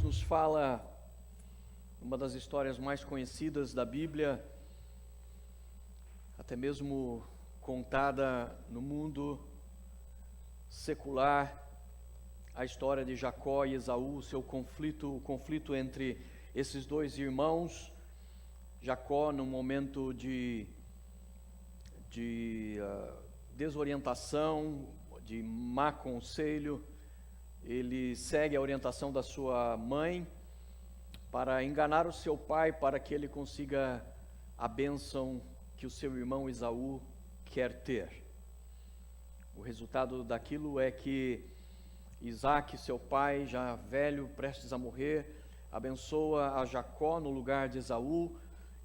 nos fala uma das histórias mais conhecidas da Bíblia, até mesmo contada no mundo secular, a história de Jacó e Esaú, o conflito entre esses dois irmãos. Jacó, num momento de desorientação, de má conselho, ele segue a orientação da sua mãe para enganar o seu pai, para que ele consiga a bênção que o seu irmão Esaú quer ter. O resultado daquilo é que Isaac, seu pai, já velho, prestes a morrer, abençoa a Jacó no lugar de Esaú,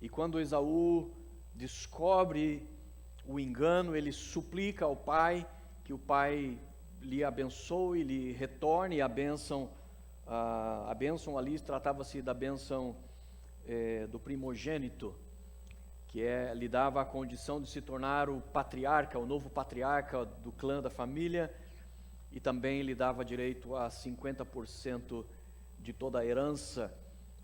e quando Esaú descobre o engano, ele suplica ao pai que o pai lhe abençoe, lhe retorne a bênção ali, tratava-se da bênção do primogênito, que lhe dava a condição de se tornar o patriarca, o novo patriarca do clã, da família, e também lhe dava direito a 50% de toda a herança,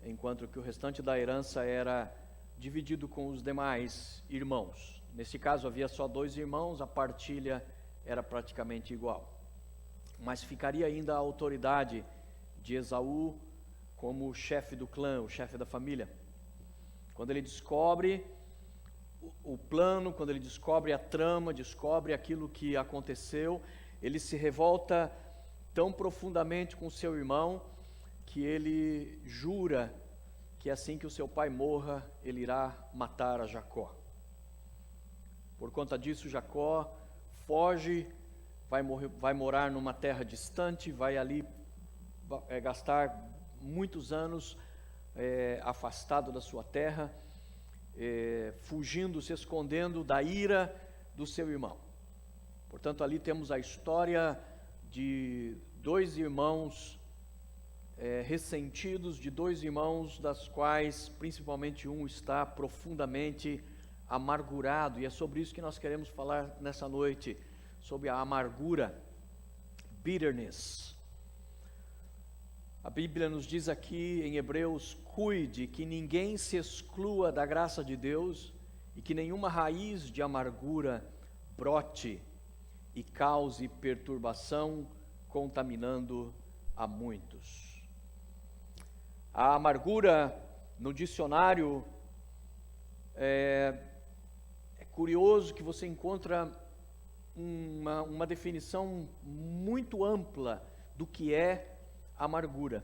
enquanto que o restante da herança era dividido com os demais irmãos. Nesse caso havia só 2 irmãos, a partilha era praticamente igual. Mas ficaria ainda a autoridade de Esaú como chefe do clã, o chefe da família. Quando ele descobre o plano, quando ele descobre a trama, descobre aquilo que aconteceu, ele se revolta tão profundamente com seu irmão que ele jura que assim que o seu pai morra, ele irá matar a Jacó. Por conta disso, Jacó foge, vai morar numa terra distante, vai ali gastar muitos anos afastado da sua terra, fugindo, se escondendo da ira do seu irmão. Portanto, ali temos a história de 2 irmãos ressentidos, de 2 irmãos das quais principalmente um está profundamente amargurado, e é sobre isso que nós queremos falar nessa noite, sobre a amargura, bitterness. A Bíblia nos diz aqui em Hebreus: cuide que ninguém se exclua da graça de Deus e que nenhuma raiz de amargura brote e cause perturbação, contaminando a muitos. A amargura, no dicionário, é curioso que você encontra uma definição muito ampla do que é amargura.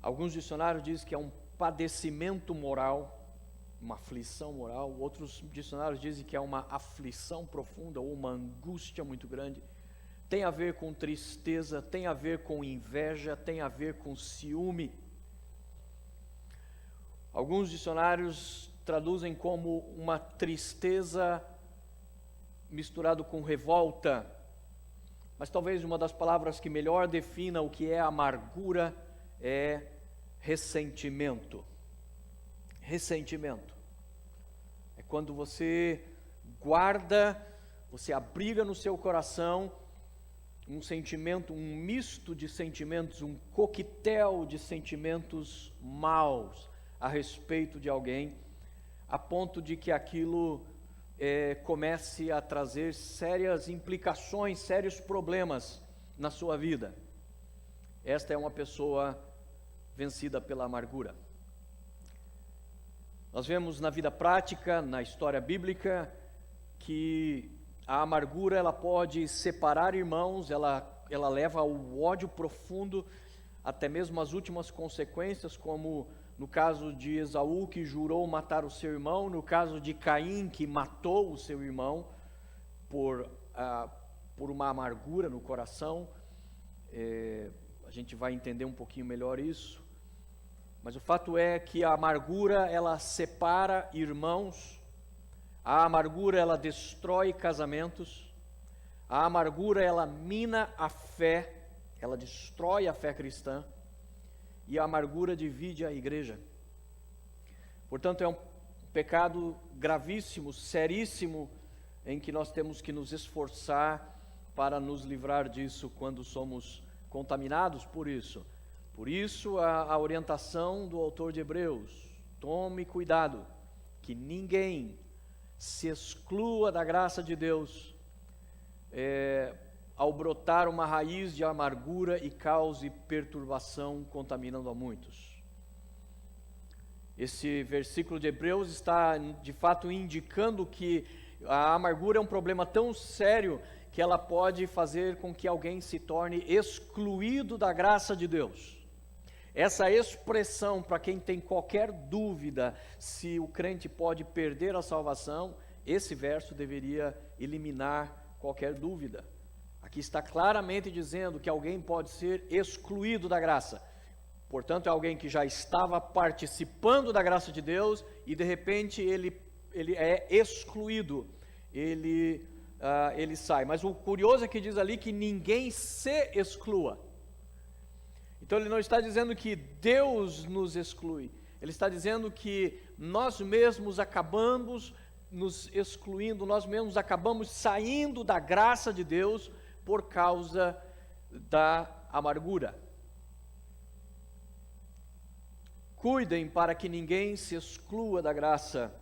Alguns dicionários dizem que é um padecimento moral, uma aflição moral. Outros dicionários dizem que é uma aflição profunda ou uma angústia muito grande. Tem a ver com tristeza, tem a ver com inveja, tem a ver com ciúme. Alguns dicionários traduzem como uma tristeza misturado com revolta, mas talvez uma das palavras que melhor defina o que é amargura é ressentimento. Ressentimento é quando você guarda, você abriga no seu coração um sentimento, um misto de sentimentos, um coquetel de sentimentos maus a respeito de alguém, a ponto de que aquilo comece a trazer sérias implicações, sérios problemas na sua vida. Esta é uma pessoa vencida pela amargura. Nós vemos na vida prática, na história bíblica, que a amargura ela pode separar irmãos, ela leva ao ódio profundo, até mesmo as últimas consequências, como no caso de Esaú, que jurou matar o seu irmão, no caso de Caim, que matou o seu irmão por uma amargura no coração. A gente vai entender um pouquinho melhor isso, mas o fato é que a amargura ela separa irmãos, a amargura ela destrói casamentos, a amargura ela mina a fé, ela destrói a fé cristã, e a amargura divide a igreja. Portanto, é um pecado gravíssimo, seríssimo, em que nós temos que nos esforçar para nos livrar disso quando somos contaminados por isso. Por isso a orientação do autor de Hebreus: tome cuidado, que ninguém se exclua da graça de Deus ao brotar uma raiz de amargura e cause perturbação, contaminando a muitos. Esse versículo de Hebreus está de fato indicando que a amargura é um problema tão sério que ela pode fazer com que alguém se torne excluído da graça de Deus. Essa expressão, para quem tem qualquer dúvida se o crente pode perder a salvação, esse verso deveria eliminar qualquer dúvida. Aqui está claramente dizendo que alguém pode ser excluído da graça. Portanto, é alguém que já estava participando da graça de Deus e de repente ele é excluído, ele sai. Mas o curioso é que diz ali que ninguém se exclua. Então ele não está dizendo que Deus nos exclui, ele está dizendo que nós mesmos acabamos nos excluindo, nós mesmos acabamos saindo da graça de Deus por causa da amargura. Cuidem para que ninguém se exclua da graça,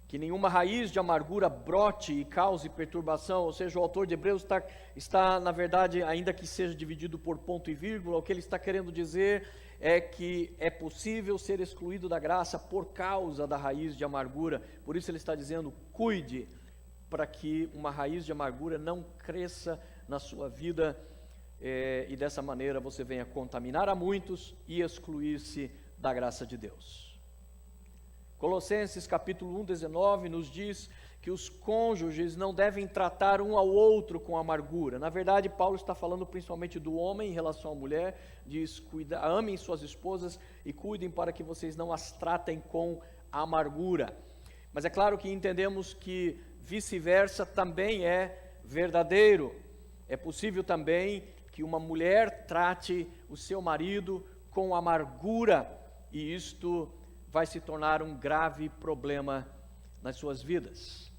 que nenhuma raiz de amargura brote e cause perturbação. Ou seja, o autor de Hebreus está, na verdade, ainda que seja dividido por ponto e vírgula, o que ele está querendo dizer é que é possível ser excluído da graça por causa da raiz de amargura. Por isso ele está dizendo: cuide para que uma raiz de amargura não cresça na sua vida e dessa maneira você venha contaminar a muitos e excluir-se da graça de Deus. Colossenses capítulo 1, 19 nos diz que os cônjuges não devem tratar um ao outro com amargura. Na verdade, Paulo está falando principalmente do homem em relação à mulher, diz: amem suas esposas e cuidem para que vocês não as tratem com amargura. Mas é claro que entendemos que vice-versa também é verdadeiro. É possível também que uma mulher trate o seu marido com amargura, e isto vai se tornar um grave problema nas suas vidas.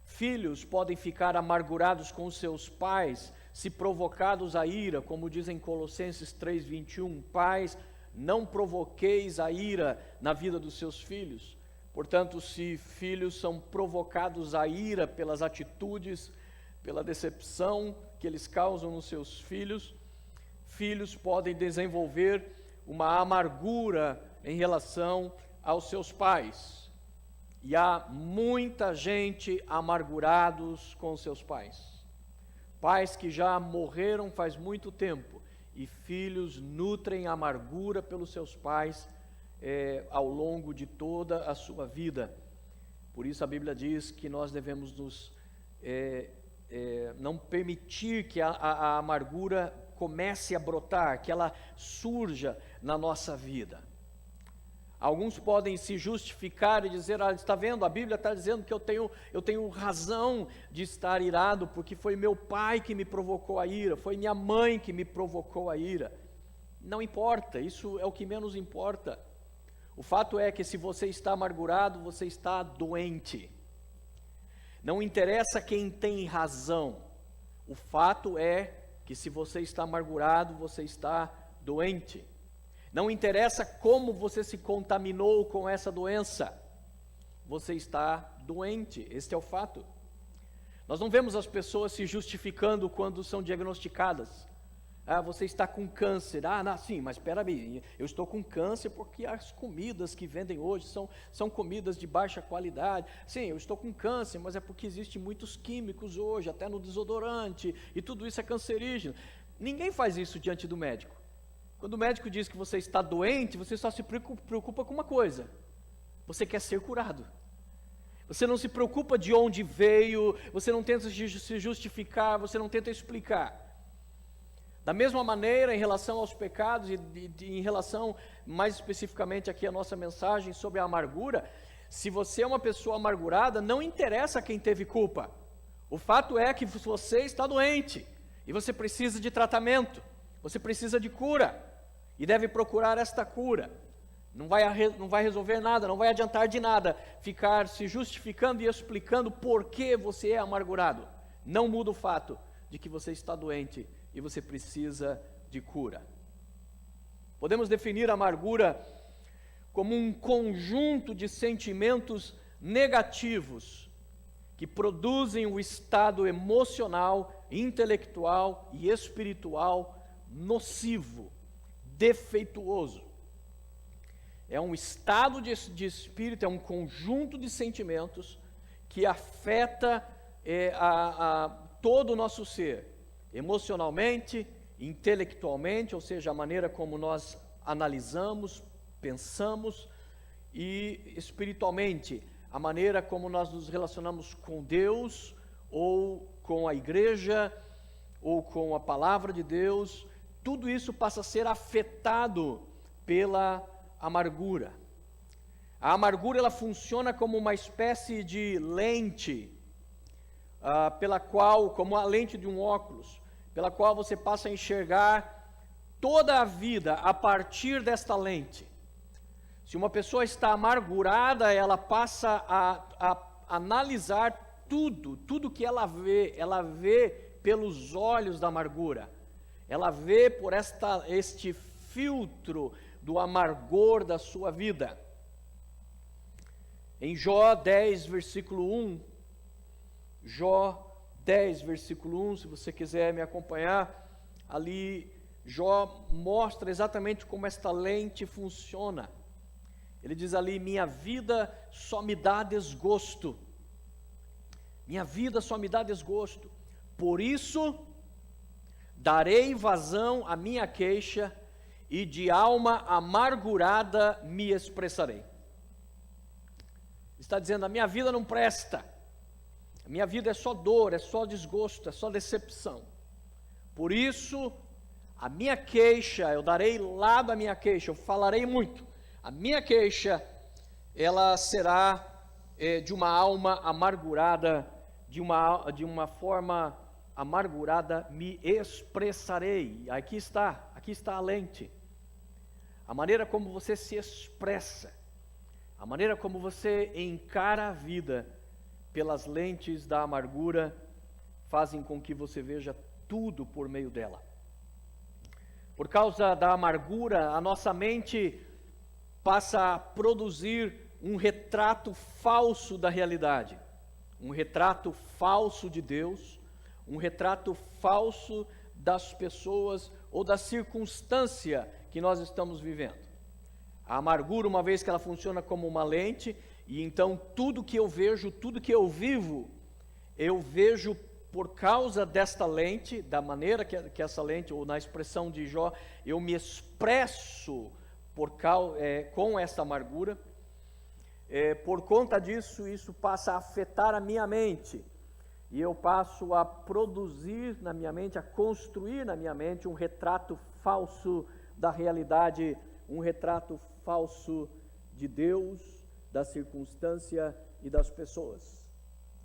Filhos podem ficar amargurados com seus pais se provocados a ira, como diz em Colossenses 3:21, pais, não provoqueis a ira na vida dos seus filhos. Portanto, se filhos são provocados a ira pelas atitudes, pela decepção que eles causam nos seus filhos, filhos podem desenvolver uma amargura em relação aos seus pais. E há muita gente amargurados com seus pais. Pais que já morreram faz muito tempo e filhos nutrem amargura pelos seus pais ao longo de toda a sua vida. Por isso a Bíblia diz que nós devemos não permitir que a amargura comece a brotar, que ela surja na nossa vida. Alguns podem se justificar e dizer: está vendo, a Bíblia está dizendo que eu tenho razão de estar irado, porque foi meu pai que me provocou a ira, foi minha mãe que me provocou a ira. Não importa, isso é o que menos importa. O fato é que se você está amargurado, você está doente. Não interessa quem tem razão, o fato é que se você está amargurado, você está doente. Não interessa como você se contaminou com essa doença, você está doente, este é o fato. Nós não vemos as pessoas se justificando quando são diagnosticadas. Você está com câncer. Sim, mas espera aí, eu estou com câncer porque as comidas que vendem hoje são comidas de baixa qualidade. Sim, eu estou com câncer, mas é porque existem muitos químicos hoje, até no desodorante, e tudo isso é cancerígeno. Ninguém faz isso diante do médico. Quando o médico diz que você está doente, você só se preocupa com uma coisa: você quer ser curado. Você não se preocupa de onde veio, você não tenta se justificar, você não tenta explicar. Da mesma maneira, em relação aos pecados e em relação, mais especificamente aqui a nossa mensagem sobre a amargura, se você é uma pessoa amargurada, não interessa quem teve culpa. O fato é que você está doente e você precisa de tratamento, você precisa de cura e deve procurar esta cura. Não vai resolver nada, não vai adiantar de nada ficar se justificando e explicando por que você é amargurado. Não muda o fato de que você está doente e você precisa de cura. Podemos definir a amargura como um conjunto de sentimentos negativos que produzem um estado emocional, intelectual e espiritual nocivo, defeituoso. É um estado de espírito, é um conjunto de sentimentos que afeta todo o nosso ser, emocionalmente, intelectualmente, ou seja, a maneira como nós analisamos, pensamos, e espiritualmente, a maneira como nós nos relacionamos com Deus, ou com a igreja, ou com a palavra de Deus. Tudo isso passa a ser afetado pela amargura. A amargura, ela funciona como uma espécie de lente, pela qual, como a lente de um óculos, pela qual você passa a enxergar toda a vida a partir desta lente. Se uma pessoa está amargurada, ela passa a analisar tudo que ela vê pelos olhos da amargura, ela vê por este filtro do amargor da sua vida. Em Jó 10, versículo 1, Jó 10, versículo 1, se você quiser me acompanhar, ali Jó mostra exatamente como esta lente funciona. Ele diz ali: minha vida só me dá desgosto, minha vida só me dá desgosto, por isso darei vazão à minha queixa e de alma amargurada me expressarei. Está dizendo: a minha vida não presta, a minha vida é só dor, é só desgosto, é só decepção. Por isso, a minha queixa, eu darei lado à minha queixa, eu falarei muito. A minha queixa, ela será de uma alma amargurada, de uma forma amargurada me expressarei. Aqui está a lente. A maneira como você se expressa, a maneira como você encara a vida pelas lentes da amargura, fazem com que você veja tudo por meio dela. Por causa da amargura, a nossa mente passa a produzir um retrato falso da realidade, um retrato falso de Deus, um retrato falso das pessoas ou da circunstância que nós estamos vivendo. A amargura, uma vez que ela funciona como uma lente, e então tudo que eu vejo, tudo que eu vivo, eu vejo por causa desta lente, da maneira que essa lente, ou na expressão de Jó, eu me expresso com essa amargura. Por conta disso, isso passa a afetar a minha mente, e eu passo a produzir na minha mente, a construir na minha mente um retrato falso da realidade, um retrato falso de Deus, da circunstância e das pessoas.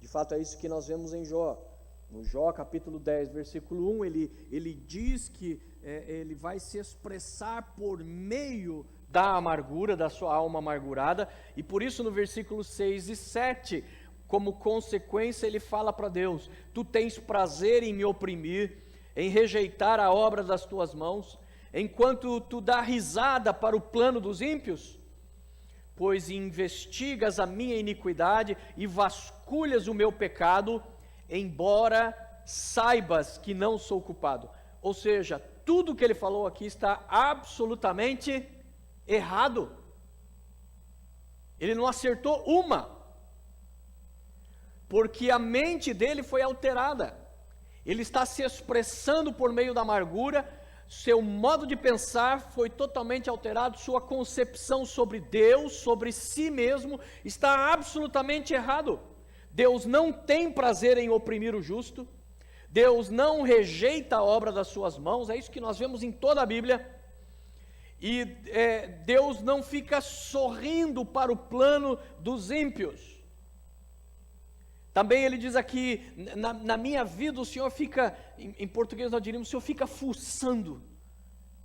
De fato, é isso que nós vemos em Jó. No Jó capítulo 10, versículo 1, ele diz que ele vai se expressar por meio da amargura, da sua alma amargurada, e por isso no versículo 6 e 7, como consequência, ele fala para Deus: tu tens prazer em me oprimir, em rejeitar a obra das tuas mãos, enquanto tu dá risada para o plano dos ímpios? Pois investigas a minha iniquidade e vasculhas o meu pecado, embora saibas que não sou culpado. Ou seja, tudo que ele falou aqui está absolutamente errado. Ele não acertou uma, porque a mente dele foi alterada. Ele está se expressando por meio da amargura, seu modo de pensar foi totalmente alterado, sua concepção sobre Deus, sobre si mesmo, está absolutamente errado. Deus não tem prazer em oprimir o justo, Deus não rejeita a obra das suas mãos, é isso que nós vemos em toda a Bíblia, e Deus não fica sorrindo para o plano dos ímpios. Também ele diz aqui: na minha vida o Senhor fica, em português nós diríamos, o Senhor fica fuçando,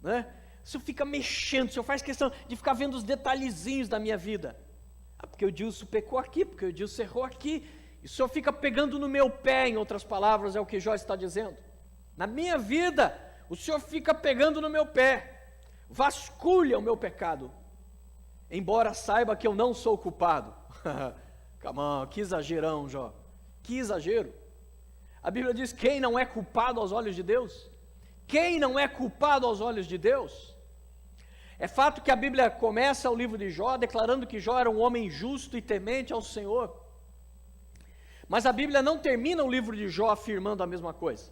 né? O Senhor fica mexendo, o Senhor faz questão de ficar vendo os detalhezinhos da minha vida. Porque o Dilson pecou aqui, porque o Dilson errou aqui, e o Senhor fica pegando no meu pé, em outras palavras, é o que Jó está dizendo. Na minha vida, o Senhor fica pegando no meu pé, vasculha o meu pecado, embora saiba que eu não sou culpado. Come on, que exagerão, Jó, que exagero. A Bíblia diz: quem não é culpado aos olhos de Deus? Quem não é culpado aos olhos de Deus? É fato que a Bíblia começa o livro de Jó declarando que Jó era um homem justo e temente ao Senhor. Mas a Bíblia não termina o livro de Jó afirmando a mesma coisa.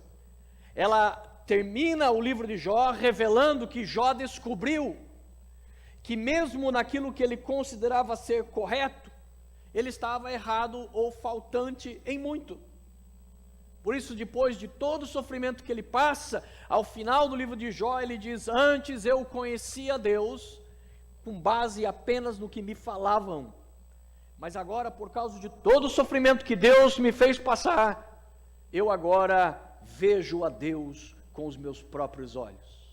Ela termina o livro de Jó revelando que Jó descobriu que mesmo naquilo que ele considerava ser correto, ele estava errado ou faltante em muito. Por isso, depois de todo o sofrimento que ele passa, ao final do livro de Jó, ele diz: antes eu conhecia Deus com base apenas no que me falavam, mas agora, por causa de todo o sofrimento que Deus me fez passar, eu agora vejo a Deus com os meus próprios olhos.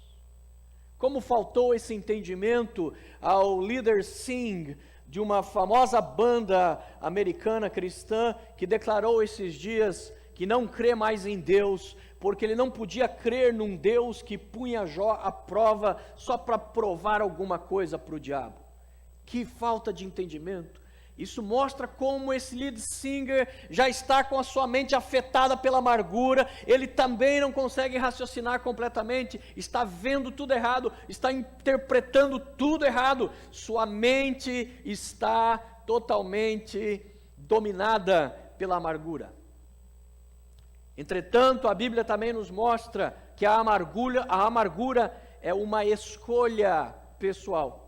Como faltou esse entendimento ao líder Singh, de uma famosa banda americana cristã, que declarou esses dias que não crê mais em Deus, porque ele não podia crer num Deus que punha Jó à prova só para provar alguma coisa para o diabo. Que falta de entendimento. Isso mostra como esse lead singer já está com a sua mente afetada pela amargura, ele também não consegue raciocinar completamente, está vendo tudo errado, está interpretando tudo errado, sua mente está totalmente dominada pela amargura. Entretanto, a Bíblia também nos mostra que a amargura é uma escolha pessoal.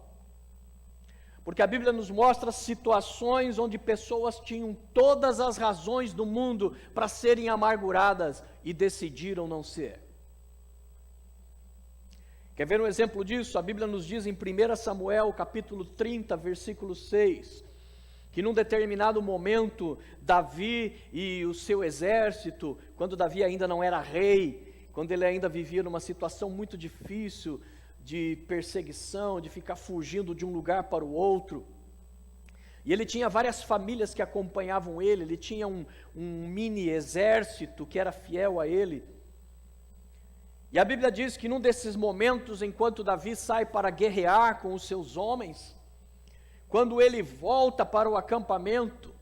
Porque a Bíblia nos mostra situações onde pessoas tinham todas as razões do mundo para serem amarguradas e decidiram não ser. Quer ver um exemplo disso? A Bíblia nos diz em 1 Samuel, capítulo 30, versículo 6, que num determinado momento, Davi e o seu exército, quando Davi ainda não era rei, quando ele ainda vivia numa situação muito difícil, de perseguição, de ficar fugindo de um lugar para o outro, e ele tinha várias famílias que acompanhavam ele tinha um mini exército que era fiel a ele, e a Bíblia diz que num desses momentos, enquanto Davi sai para guerrear com os seus homens, quando ele volta para o acampamento,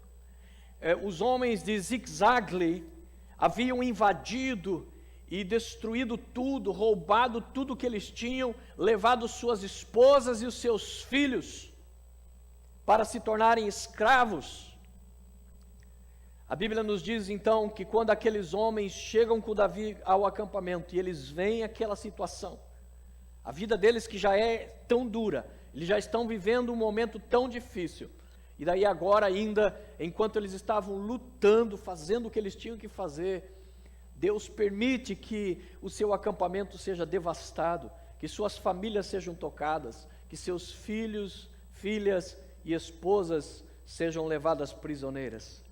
os homens de Zikzagli haviam invadido e destruído tudo, roubado tudo que eles tinham, levado suas esposas e os seus filhos para se tornarem escravos. A Bíblia nos diz então que quando aqueles homens chegam com Davi ao acampamento e eles veem aquela situação, a vida deles que já é tão dura, eles já estão vivendo um momento tão difícil, e daí agora ainda, enquanto eles estavam lutando, fazendo o que eles tinham que fazer, Deus permite que o seu acampamento seja devastado, que suas famílias sejam tocadas, que seus filhos, filhas e esposas sejam levadas prisioneiras.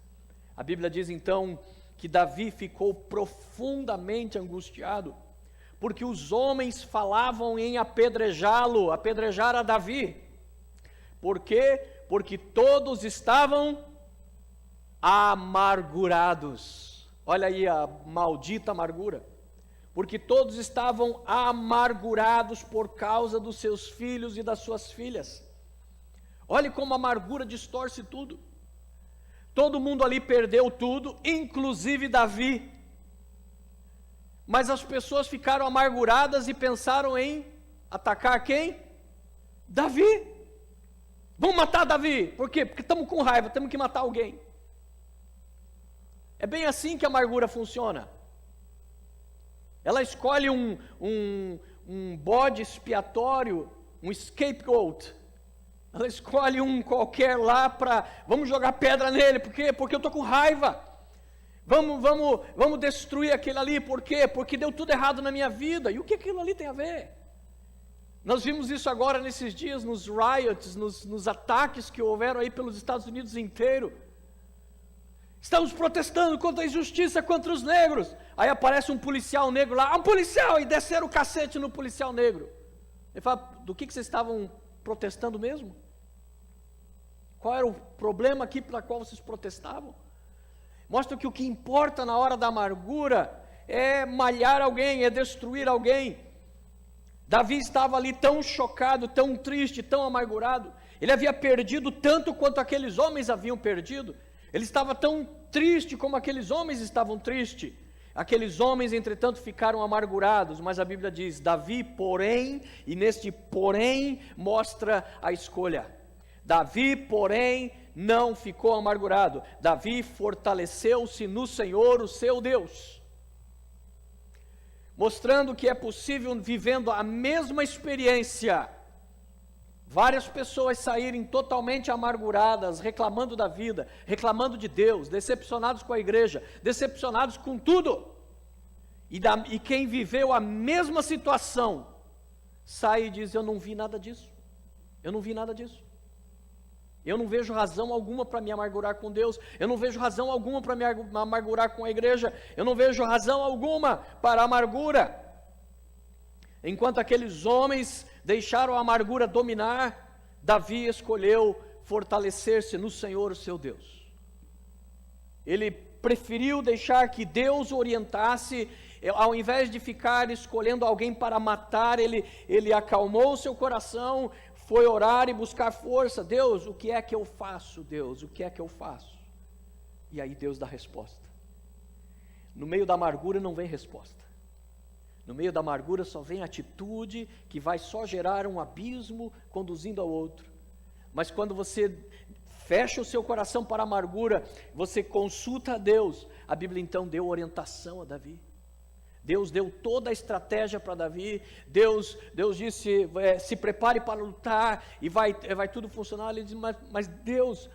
A Bíblia diz então que Davi ficou profundamente angustiado, porque os homens falavam em apedrejá-lo, apedrejar a Davi. Por quê? Porque todos estavam amargurados. Olha aí a maldita amargura. Porque todos estavam amargurados por causa dos seus filhos e das suas filhas. Olhe como a amargura distorce tudo. Todo mundo ali perdeu tudo, inclusive Davi. Mas as pessoas ficaram amarguradas e pensaram em atacar quem? Davi. Vamos matar Davi. Por quê? Porque estamos com raiva, temos que matar alguém. É bem assim que a amargura funciona. Ela escolhe um bode expiatório, um scapegoat. Ela escolhe um qualquer lá para, vamos jogar pedra nele, por quê? Porque eu estou com raiva. Vamos destruir aquele ali, por quê? Porque deu tudo errado na minha vida. E o que aquilo ali tem a ver? Nós vimos isso agora nesses dias, nos riots, nos ataques que houveram aí pelos Estados Unidos inteiro. Estamos protestando contra a injustiça contra os negros. Aí aparece um policial negro lá, um policial, e desceram o cacete no policial negro. Ele fala, do que vocês estavam protestando mesmo? Qual era o problema aqui pela qual vocês protestavam? Mostra que o que importa na hora da amargura é malhar alguém, é destruir alguém. Davi estava ali tão chocado, tão triste, tão amargurado. Ele havia perdido tanto quanto aqueles homens haviam perdido. Ele estava tão triste como aqueles homens estavam tristes. Aqueles homens, entretanto, ficaram amargurados, mas a Bíblia diz, Davi, porém, e neste porém mostra a escolha. Davi, porém, não ficou amargurado. Davi fortaleceu-se no Senhor, o seu Deus. Mostrando que é possível, vivendo a mesma experiência, várias pessoas saírem totalmente amarguradas, reclamando da vida, reclamando de Deus, decepcionados com a igreja, decepcionados com tudo. E quem viveu a mesma situação, sai e diz, eu não vi nada disso. Eu não vi nada disso. Eu não vejo razão alguma para me amargurar com Deus. Eu não vejo razão alguma para me amargurar com a igreja. Eu não vejo razão alguma para a amargura. Enquanto aqueles homens deixaram a amargura dominar, Davi escolheu fortalecer-se no Senhor, o seu Deus. Ele preferiu deixar que Deus orientasse, ao invés de ficar escolhendo alguém para matar, ele acalmou o seu coração, foi orar e buscar força. Deus, o que é que eu faço? Deus, o que é que eu faço? E aí Deus dá resposta. No meio da amargura não vem resposta. No meio da amargura só vem atitude que vai só gerar um abismo conduzindo ao outro. Mas quando você fecha o seu coração para a amargura, você consulta a Deus. A Bíblia então deu orientação a Davi. Deus deu toda a estratégia para Davi. Deus disse, se prepare para lutar e vai tudo funcionar. Ele diz, mas Deus,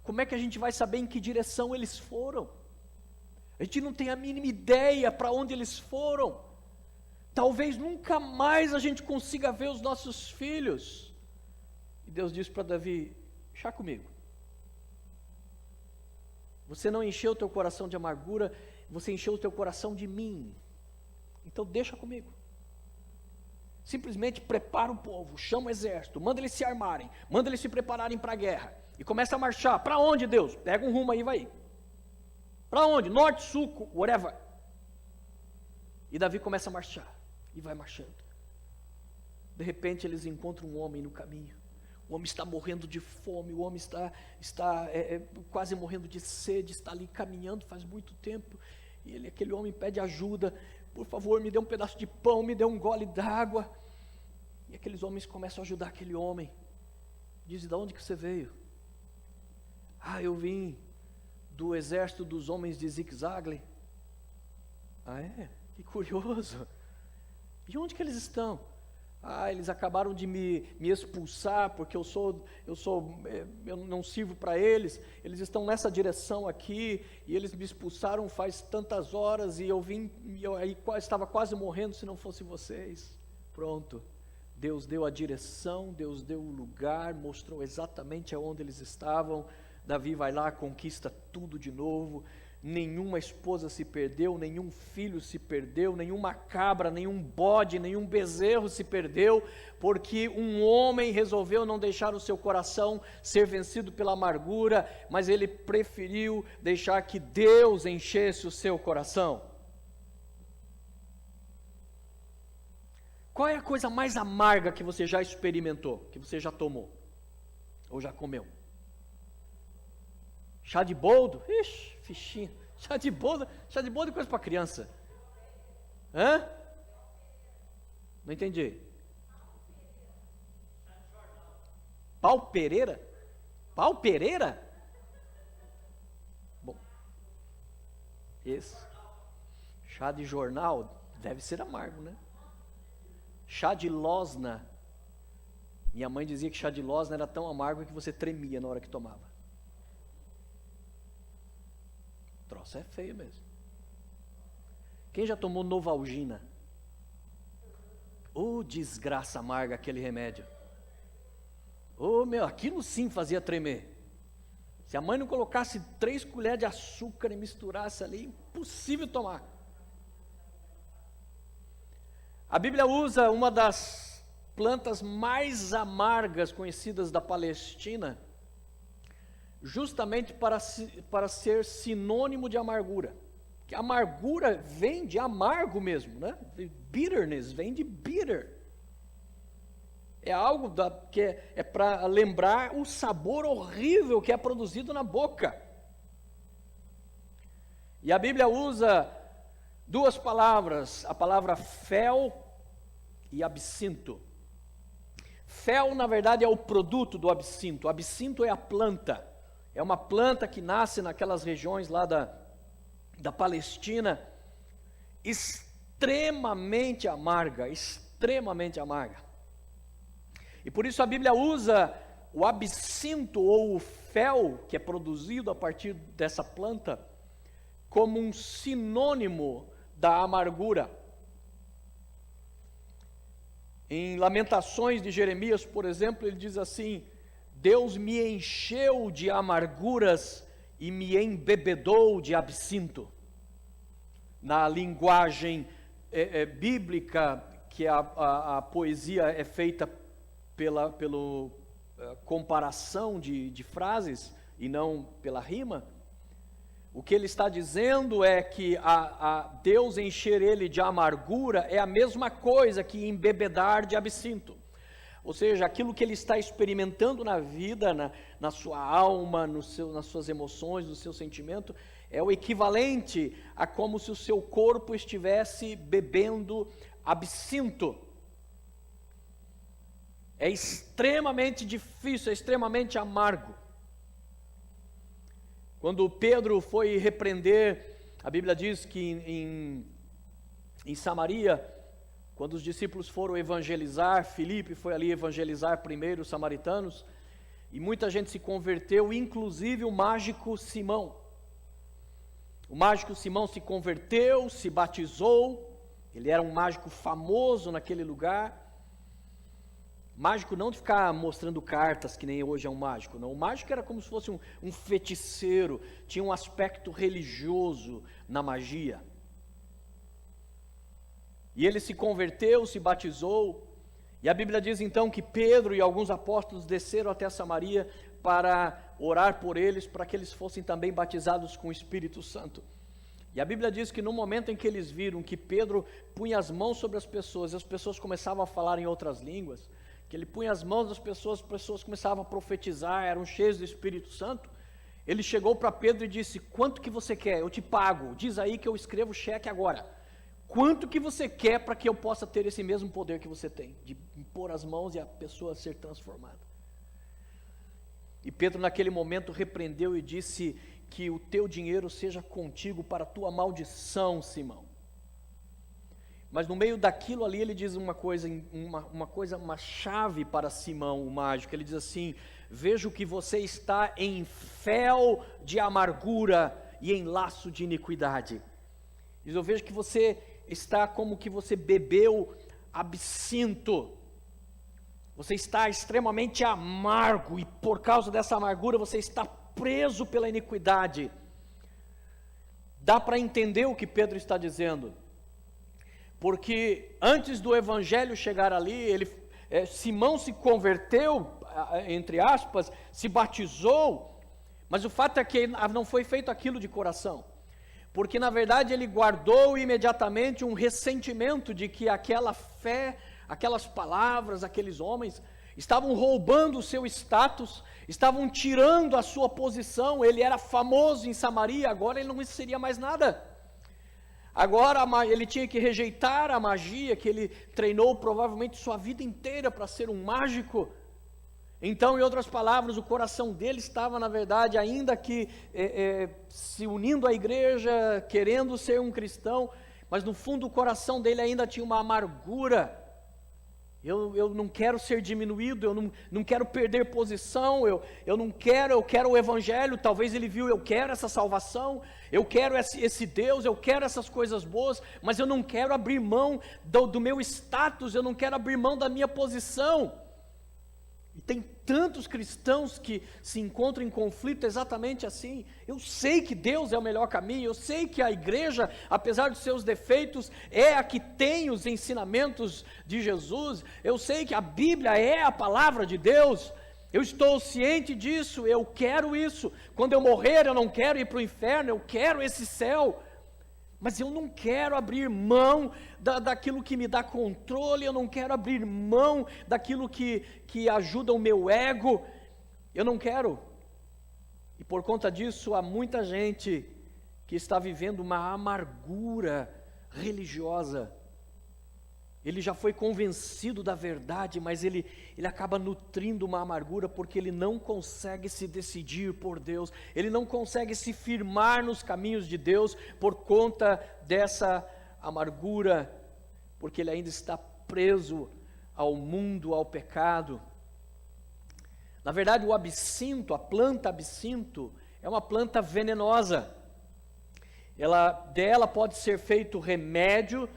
como é que a gente vai saber em que direção eles foram? A gente não tem a mínima ideia para onde eles foram. Talvez nunca mais a gente consiga ver os nossos filhos. E Deus disse para Davi, deixa comigo. Você não encheu o teu coração de amargura, você encheu o teu coração de mim. Então deixa comigo. Simplesmente prepara o povo, chama o exército, manda eles se armarem, manda eles se prepararem para a guerra. E começa a marchar. Para onde, Deus? Pega um rumo aí e vai. Para onde? Norte, sul, whatever. E Davi começa a marchar. E vai marchando. De repente eles encontram um homem no caminho. O homem está morrendo de fome, o homem está quase morrendo de sede, está ali caminhando faz muito tempo. E aquele homem pede ajuda. Por favor, me dê um pedaço de pão, me dê um gole d'água. E aqueles homens começam a ajudar aquele homem. Diz, de onde que você veio? Ah, eu vim do exército dos homens de Zig-Zagli. Ah, é? Que curioso. E onde que eles estão? Ah, eles acabaram de me expulsar, porque eu não sirvo para eles. Eles estão nessa direção aqui, e eles me expulsaram faz tantas horas, e eu estava quase morrendo se não fosse vocês. Pronto. Deus deu a direção, Deus deu o lugar, mostrou exatamente aonde eles estavam. Davi vai lá, conquista tudo de novo. Nenhuma esposa se perdeu, nenhum filho se perdeu, nenhuma cabra, nenhum bode, nenhum bezerro se perdeu, porque um homem resolveu não deixar o seu coração ser vencido pela amargura, mas ele preferiu deixar que Deus enchesse o seu coração. Qual é a coisa mais amarga que você já experimentou, que você já tomou, ou já comeu? Chá de boldo? Ixi, fichinha. Chá de boldo é coisa para criança. Hã? Não entendi. Pau Pereira? Pau Pereira? Bom, esse chá de jornal deve ser amargo, né? Chá de losna. Minha mãe dizia que chá de losna era tão amargo que você tremia na hora que tomava. O troço é feio mesmo. Quem já tomou Novalgina? Oh, desgraça amarga aquele remédio. Oh, meu, aquilo sim fazia tremer. Se a mãe não colocasse 3 colheres de açúcar e misturasse ali, impossível tomar. A Bíblia usa uma das plantas mais amargas conhecidas da Palestina, justamente para ser sinônimo de amargura. Que amargura vem de amargo mesmo, né? Bitterness vem de bitter. É algo que é para lembrar o sabor horrível que é produzido na boca. E a Bíblia usa duas palavras, a palavra fel e absinto. Fel, na verdade, é o produto do absinto. O absinto é a planta. É uma planta que nasce naquelas regiões lá da Palestina, extremamente amarga, extremamente amarga. E por isso a Bíblia usa o absinto ou o fel, que é produzido a partir dessa planta, como um sinônimo da amargura. Em Lamentações de Jeremias, por exemplo, ele diz assim: Deus me encheu de amarguras e me embebedou de absinto. Na linguagem bíblica, que a poesia é feita pela comparação de frases e não pela rima, o que ele está dizendo é que a Deus encher ele de amargura é a mesma coisa que embebedar de absinto. Ou seja, aquilo que ele está experimentando na vida, na sua alma, nas suas emoções, no seu sentimento, é o equivalente a como se o seu corpo estivesse bebendo absinto. É extremamente difícil, é extremamente amargo. Quando Pedro foi repreender, a Bíblia diz que em Samaria, quando os discípulos foram evangelizar, Filipe foi ali evangelizar primeiro os samaritanos, e muita gente se converteu, inclusive o mágico Simão. O mágico Simão se converteu, se batizou, ele era um mágico famoso naquele lugar. Mágico não de ficar mostrando cartas, que nem hoje é um mágico, não. O mágico era como se fosse um feiticeiro, tinha um aspecto religioso na magia. E ele se converteu, se batizou, e a Bíblia diz então que Pedro e alguns apóstolos desceram até Samaria para orar por eles, para que eles fossem também batizados com o Espírito Santo. E a Bíblia diz que no momento em que eles viram que Pedro punha as mãos sobre as pessoas começavam a falar em outras línguas, que ele punha as mãos das pessoas, as pessoas começavam a profetizar, eram cheios do Espírito Santo, ele chegou para Pedro e disse: quanto que você quer? Eu te pago, diz aí que eu escrevo o cheque agora. Quanto que você quer para que eu possa ter esse mesmo poder que você tem, de impor as mãos e a pessoa ser transformada? E Pedro naquele momento repreendeu e disse: que o teu dinheiro seja contigo para a tua maldição, Simão. Mas no meio daquilo ali ele diz uma chave para Simão, o mágico. Ele diz assim: vejo que você está em fel de amargura e em laço de iniquidade. Diz: eu vejo que você está como que você bebeu absinto. Você está extremamente amargo e por causa dessa amargura você está preso pela iniquidade. Dá para entender o que Pedro está dizendo. Porque antes do evangelho chegar ali, Simão se converteu, entre aspas, se batizou, mas o fato é que não foi feito aquilo de coração, porque na verdade ele guardou imediatamente um ressentimento de que aquela fé, aquelas palavras, aqueles homens estavam roubando o seu status, estavam tirando a sua posição. Ele era famoso em Samaria, agora ele não seria mais nada. Agora ele tinha que rejeitar a magia que ele treinou provavelmente sua vida inteira para ser um mágico. Então, em outras palavras, o coração dele estava, na verdade, ainda que se unindo à igreja, querendo ser um cristão, mas no fundo o coração dele ainda tinha uma amargura. Eu não quero ser diminuído, eu não quero perder posição, eu quero o evangelho. Talvez ele viu: eu quero essa salvação, eu quero esse Deus, eu quero essas coisas boas, mas eu não quero abrir mão do meu status, eu não quero abrir mão da minha posição. E tem tantos cristãos que se encontram em conflito exatamente assim. Eu sei que Deus é o melhor caminho, eu sei que a igreja, apesar dos seus defeitos, é a que tem os ensinamentos de Jesus, eu sei que a Bíblia é a palavra de Deus, eu estou ciente disso, eu quero isso. Quando eu morrer, eu não quero ir para o inferno, eu quero esse céu. Mas eu não quero abrir mão daquilo que me dá controle, eu não quero abrir mão daquilo que ajuda o meu ego, eu não quero. E por conta disso, há muita gente que está vivendo uma amargura religiosa. Ele já foi convencido da verdade, mas ele acaba nutrindo uma amargura porque ele não consegue se decidir por Deus, ele não consegue se firmar nos caminhos de Deus por conta dessa amargura, porque ele ainda está preso ao mundo, ao pecado. Na verdade, o absinto, a planta absinto, é uma planta venenosa. Dela pode ser feito remédio,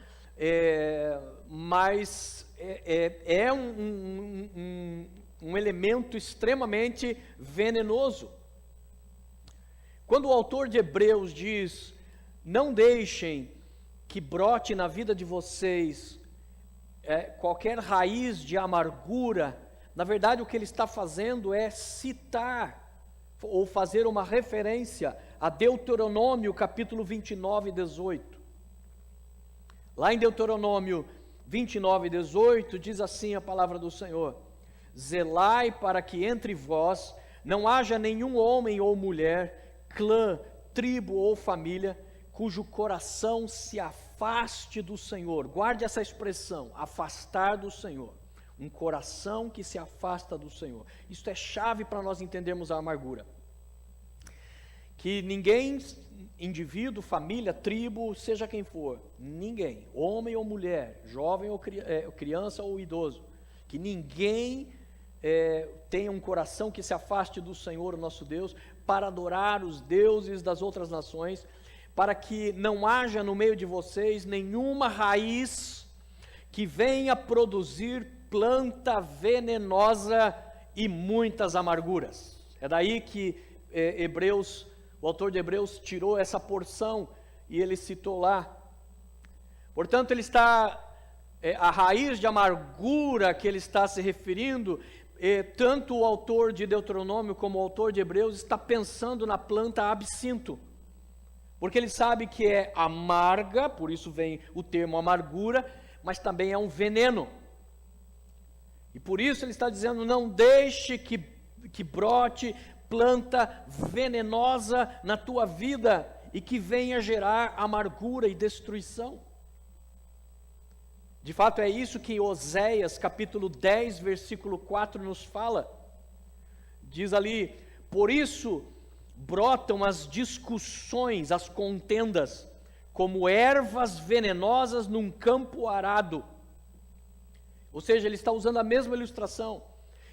mas é um elemento extremamente venenoso. Quando o autor de Hebreus diz, não deixem que brote na vida de vocês qualquer raiz de amargura, na verdade o que ele está fazendo é citar, ou fazer uma referência a Deuteronômio capítulo 29, 18. Lá em Deuteronômio 29, 18, diz assim a palavra do Senhor: zelai para que entre vós não haja nenhum homem ou mulher, clã, tribo ou família, cujo coração se afaste do Senhor. Guarde essa expressão, afastar do Senhor. Um coração que se afasta do Senhor. Isto é chave para nós entendermos a amargura. Que ninguém, indivíduo, família, tribo, seja quem for, ninguém, homem ou mulher, jovem ou criança ou idoso, que ninguém tenha um coração que se afaste do Senhor, nosso Deus, para adorar os deuses das outras nações, para que não haja no meio de vocês nenhuma raiz que venha produzir planta venenosa e muitas amarguras. É daí que o autor de Hebreus tirou essa porção e ele citou lá. Portanto, a raiz de amargura que ele está se referindo, tanto o autor de Deuteronômio como o autor de Hebreus está pensando na planta absinto, porque ele sabe que é amarga, por isso vem o termo amargura, mas também é um veneno. E por isso ele está dizendo, não deixe que brote planta venenosa na tua vida e que venha gerar amargura e destruição. De fato é isso que Oséias capítulo 10 versículo 4 nos fala. Diz ali, por isso brotam as discussões, as contendas, como ervas venenosas num campo arado. Ou seja, ele está usando a mesma ilustração.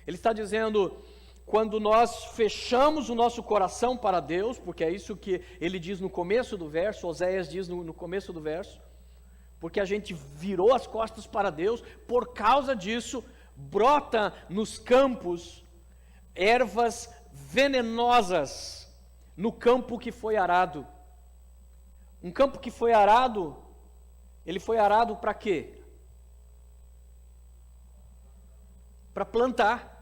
Ele está dizendo, quando nós fechamos o nosso coração para Deus, porque é isso que ele diz no começo do verso, Oséias diz no começo do verso, porque a gente virou as costas para Deus, por causa disso, brota nos campos ervas venenosas, no campo que foi arado. Um campo que foi arado, ele foi arado para quê? Para plantar.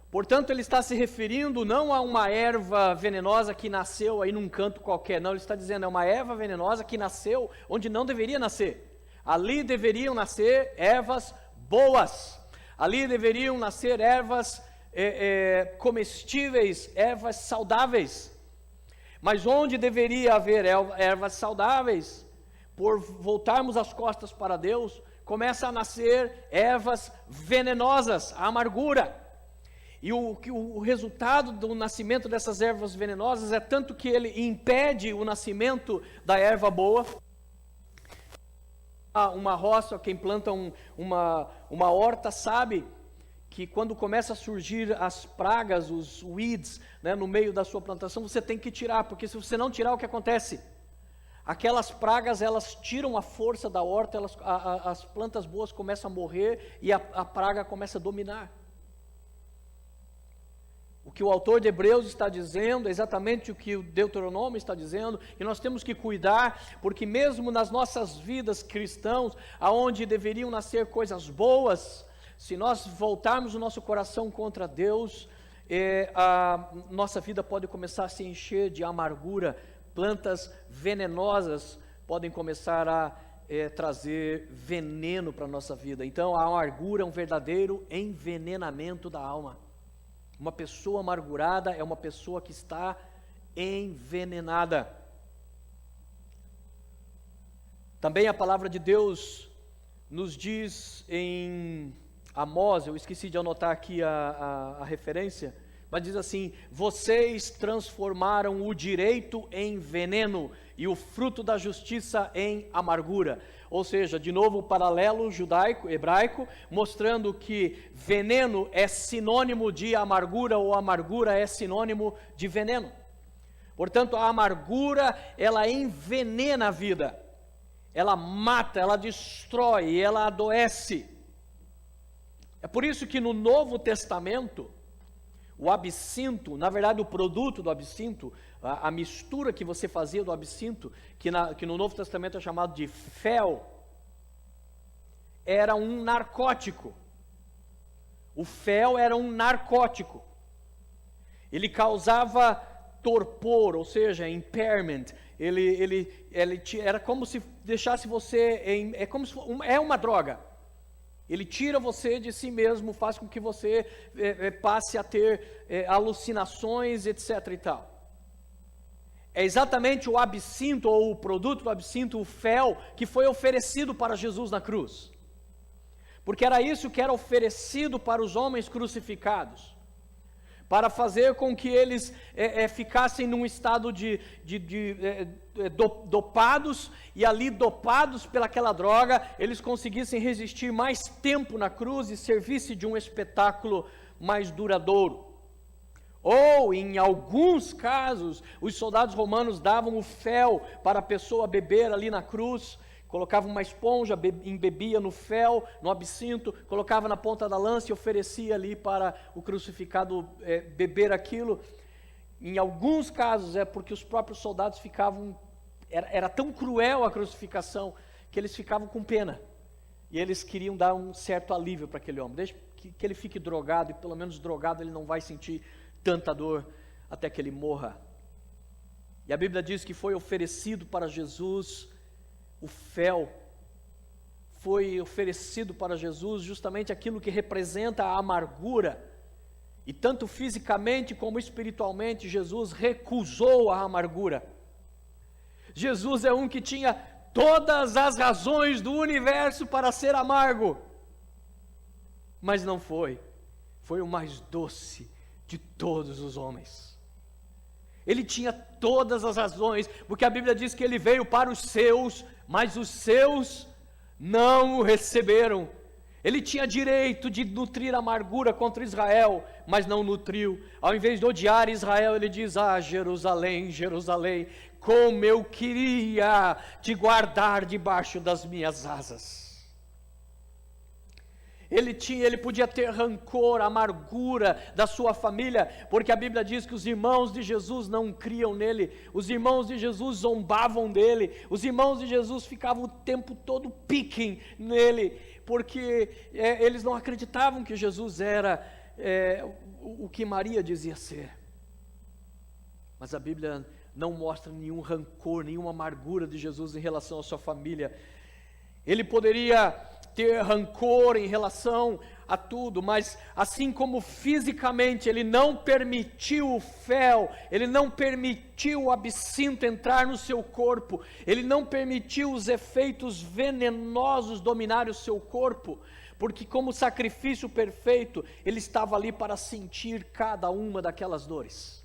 Portanto, ele está se referindo não a uma erva venenosa que nasceu aí num canto qualquer, não, ele está dizendo, é uma erva venenosa que nasceu onde não deveria nascer. Ali deveriam nascer ervas boas, ali deveriam nascer ervas comestíveis, ervas saudáveis. Mas onde deveria haver ervas saudáveis, por voltarmos as costas para Deus, começa a nascer ervas venenosas, a amargura. E o resultado do nascimento dessas ervas venenosas é tanto que ele impede o nascimento da erva boa. Uma roça, quem planta uma horta sabe que quando começa a surgir as pragas, os weeds, né, no meio da sua plantação, você tem que tirar, porque se você não tirar, o que acontece? Aquelas pragas, elas tiram a força da horta, as plantas boas começam a morrer e a praga começa a dominar. O que o autor de Hebreus está dizendo é exatamente o que o Deuteronômio está dizendo, e nós temos que cuidar, porque mesmo nas nossas vidas cristãos, aonde deveriam nascer coisas boas, se nós voltarmos o nosso coração contra Deus, a nossa vida pode começar a se encher de amargura, plantas venenosas podem começar a trazer veneno para a nossa vida. Então a amargura é um verdadeiro envenenamento da alma. Uma pessoa amargurada é uma pessoa que está envenenada. Também a palavra de Deus nos diz em Amós, eu esqueci de anotar aqui a referência, mas diz assim: vocês transformaram o direito em veneno e o fruto da justiça em amargura. Ou seja, de novo o paralelo judaico-hebraico, mostrando que veneno é sinônimo de amargura, ou amargura é sinônimo de veneno. Portanto, a amargura, ela envenena a vida, ela mata, ela destrói, ela adoece. É por isso que no Novo Testamento, o absinto, na verdade o produto do absinto, a mistura que você fazia do absinto, que no Novo Testamento é chamado de fel, era um narcótico. O fel era um narcótico. Ele causava torpor, ou seja, impairment. Ele era como se deixasse você é uma droga. Ele tira você de si mesmo, faz com que você passe a ter alucinações, etc. e tal. É exatamente o absinto, ou o produto do absinto, o fel, que foi oferecido para Jesus na cruz. Porque era isso que era oferecido para os homens crucificados, para fazer com que eles ficassem num estado dopados, e ali dopados pelaquela droga, eles conseguissem resistir mais tempo na cruz e servir-se de um espetáculo mais duradouro. Ou, em alguns casos, os soldados romanos davam o fel para a pessoa beber ali na cruz, colocavam uma esponja, embebia no fel, no absinto, colocava na ponta da lança e oferecia ali para o crucificado beber aquilo. Em alguns casos é porque os próprios soldados ficavam, era tão cruel a crucificação, que eles ficavam com pena, e eles queriam dar um certo alívio para aquele homem. Deixa que ele fique drogado, e pelo menos drogado ele não vai sentir tanta dor até que ele morra. E a Bíblia diz que foi oferecido para Jesus o fel, foi oferecido para Jesus justamente aquilo que representa a amargura, e tanto fisicamente como espiritualmente Jesus recusou a amargura. Jesus é um que tinha todas as razões do universo para ser amargo, mas não foi o mais doce de todos os homens. Ele tinha todas as razões, porque a Bíblia diz que ele veio para os seus, mas os seus não o receberam. Ele tinha direito de nutrir amargura contra Israel, mas não nutriu. Ao invés de odiar Israel, ele diz: ah, Jerusalém, Jerusalém, como eu queria te guardar debaixo das minhas asas. Ele podia ter rancor, amargura da sua família, porque a Bíblia diz que os irmãos de Jesus não criam nele, os irmãos de Jesus zombavam dele, os irmãos de Jesus ficavam o tempo todo picking nele, porque eles não acreditavam que Jesus era o que Maria dizia ser. Mas a Bíblia não mostra nenhum rancor, nenhuma amargura de Jesus em relação à sua família. Ele poderia ter rancor em relação a tudo, mas assim como fisicamente ele não permitiu o fel, ele não permitiu o absinto entrar no seu corpo, ele não permitiu os efeitos venenosos dominar o seu corpo, porque como sacrifício perfeito, ele estava ali para sentir cada uma daquelas dores.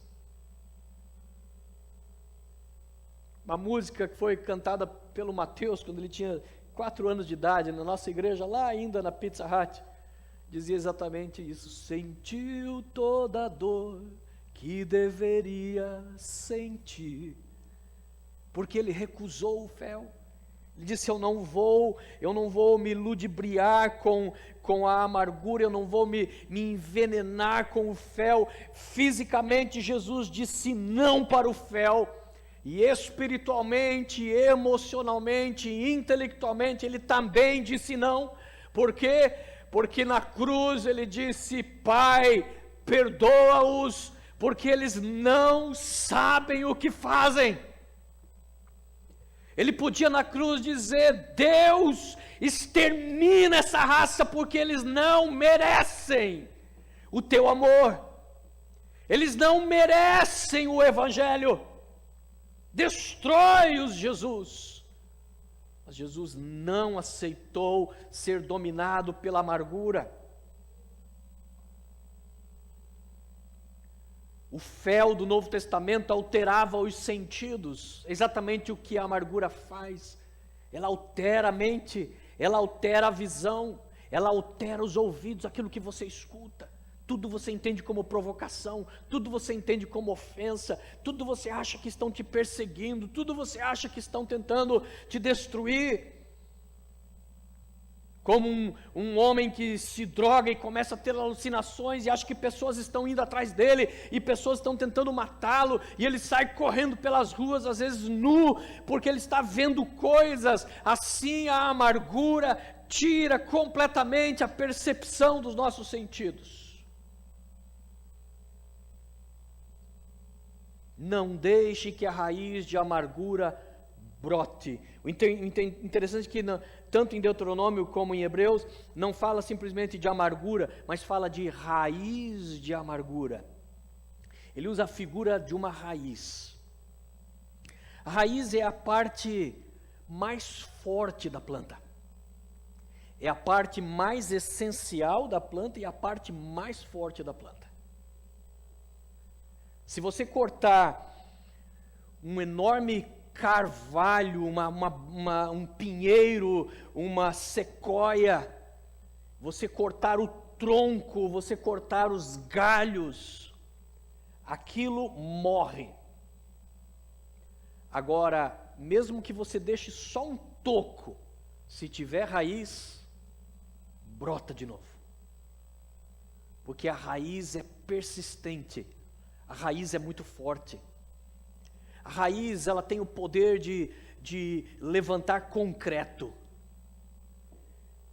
Uma música que foi cantada pelo Mateus quando ele tinha 4 anos de idade, na nossa igreja, lá ainda na Pizza Hut, dizia exatamente isso: sentiu toda a dor que deveria sentir, porque ele recusou o fel. Ele disse: eu não vou me ludibriar com a amargura, eu não vou me envenenar com o fel. Fisicamente Jesus disse não para o fel, e espiritualmente, emocionalmente, intelectualmente, ele também disse não. Por quê? Porque na cruz ele disse: Pai, perdoa-os, porque eles não sabem o que fazem. Ele podia na cruz dizer: Deus, extermina essa raça, porque eles não merecem o teu amor, eles não merecem o Evangelho, destrói-os, Jesus. Mas Jesus não aceitou ser dominado pela amargura. O fel do Novo Testamento alterava os sentidos, exatamente o que a amargura faz. Ela altera a mente, ela altera a visão, ela altera os ouvidos, aquilo que você escuta. Tudo você entende como provocação, tudo você entende como ofensa, tudo você acha que estão te perseguindo, tudo você acha que estão tentando te destruir. Como um homem que se droga e começa a ter alucinações e acha que pessoas estão indo atrás dele e pessoas estão tentando matá-lo, e ele sai correndo pelas ruas, às vezes nu, porque ele está vendo coisas. Assim a amargura tira completamente a percepção dos nossos sentidos. Não deixe que a raiz de amargura brote. O interessante é que tanto em Deuteronômio como em Hebreus, não fala simplesmente de amargura, mas fala de raiz de amargura. Ele usa a figura de uma raiz. A raiz é a parte mais forte da planta. É a parte mais essencial da planta e a parte mais forte da planta. Se você cortar um enorme carvalho, um pinheiro, uma sequoia, você cortar o tronco, você cortar os galhos, aquilo morre. Agora, mesmo que você deixe só um toco, se tiver raiz, brota de novo. Porque a raiz é persistente, a raiz é muito forte. A raiz, ela tem o poder de levantar concreto.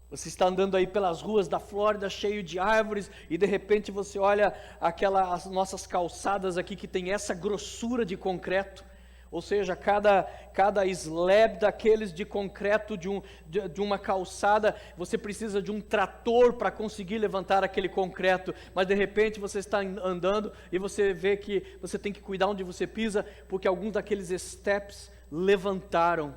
Você está andando aí pelas ruas da Flórida, cheio de árvores, e de repente você olha as nossas calçadas aqui, que tem essa grossura de concreto. Ou seja, cada slab daqueles de concreto de uma calçada, você precisa de um trator para conseguir levantar aquele concreto. Mas de repente você está andando e você vê que você tem que cuidar onde você pisa, porque alguns daqueles steps levantaram.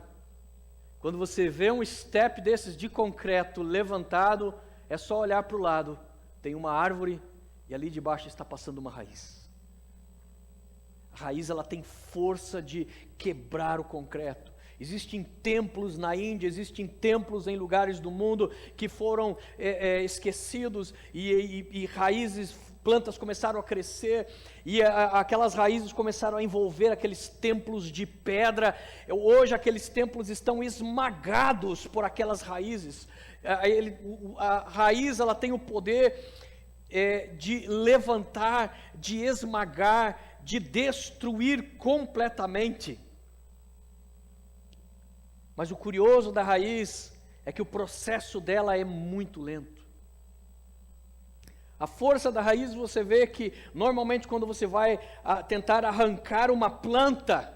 Quando você vê um step desses de concreto levantado, é só olhar para o lado. Tem uma árvore e ali debaixo está passando uma raiz. A raiz, ela tem força de quebrar o concreto. Existem templos na Índia, existem templos em lugares do mundo que foram esquecidos e raízes, plantas começaram a crescer e aquelas raízes começaram a envolver aqueles templos de pedra. Hoje aqueles templos estão esmagados por aquelas raízes. A raiz, ela tem o poder de levantar, de esmagar, de destruir completamente. Mas o curioso da raiz é que o processo dela é muito lento. A força da raiz, você vê que normalmente quando você vai tentar arrancar uma planta,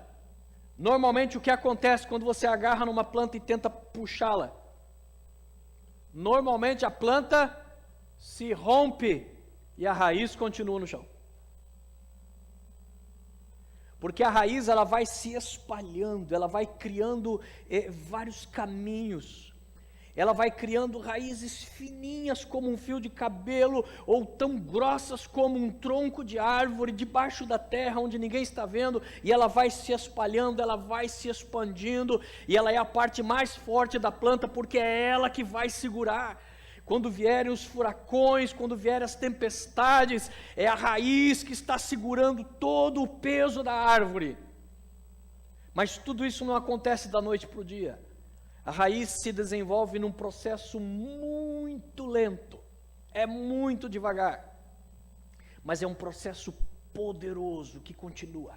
normalmente o que acontece quando você agarra numa planta e tenta puxá-la? Normalmente a planta se rompe e a raiz continua no chão. Porque a raiz, ela vai se espalhando, ela vai criando vários caminhos, ela vai criando raízes fininhas como um fio de cabelo, ou tão grossas como um tronco de árvore, debaixo da terra, onde ninguém está vendo, e ela vai se espalhando, ela vai se expandindo, e ela é a parte mais forte da planta, porque é ela que vai segurar. Quando vierem os furacões, quando vierem as tempestades, é a raiz que está segurando todo o peso da árvore. Mas tudo isso não acontece da noite para o dia. A raiz se desenvolve num processo muito lento, é muito devagar, mas é um processo poderoso que continua.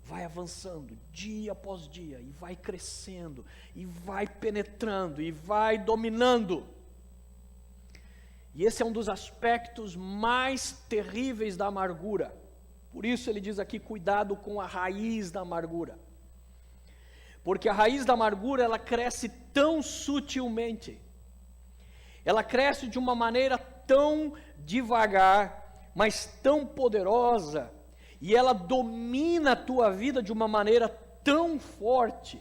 Vai avançando dia após dia, e vai crescendo, e vai penetrando, e vai dominando. E esse é um dos aspectos mais terríveis da amargura. Por isso ele diz aqui, cuidado com a raiz da amargura. porque a raiz da amargura, ela cresce tão sutilmente, ela cresce de uma maneira tão devagar, mas tão poderosa, e ela domina a tua vida de uma maneira tão forte,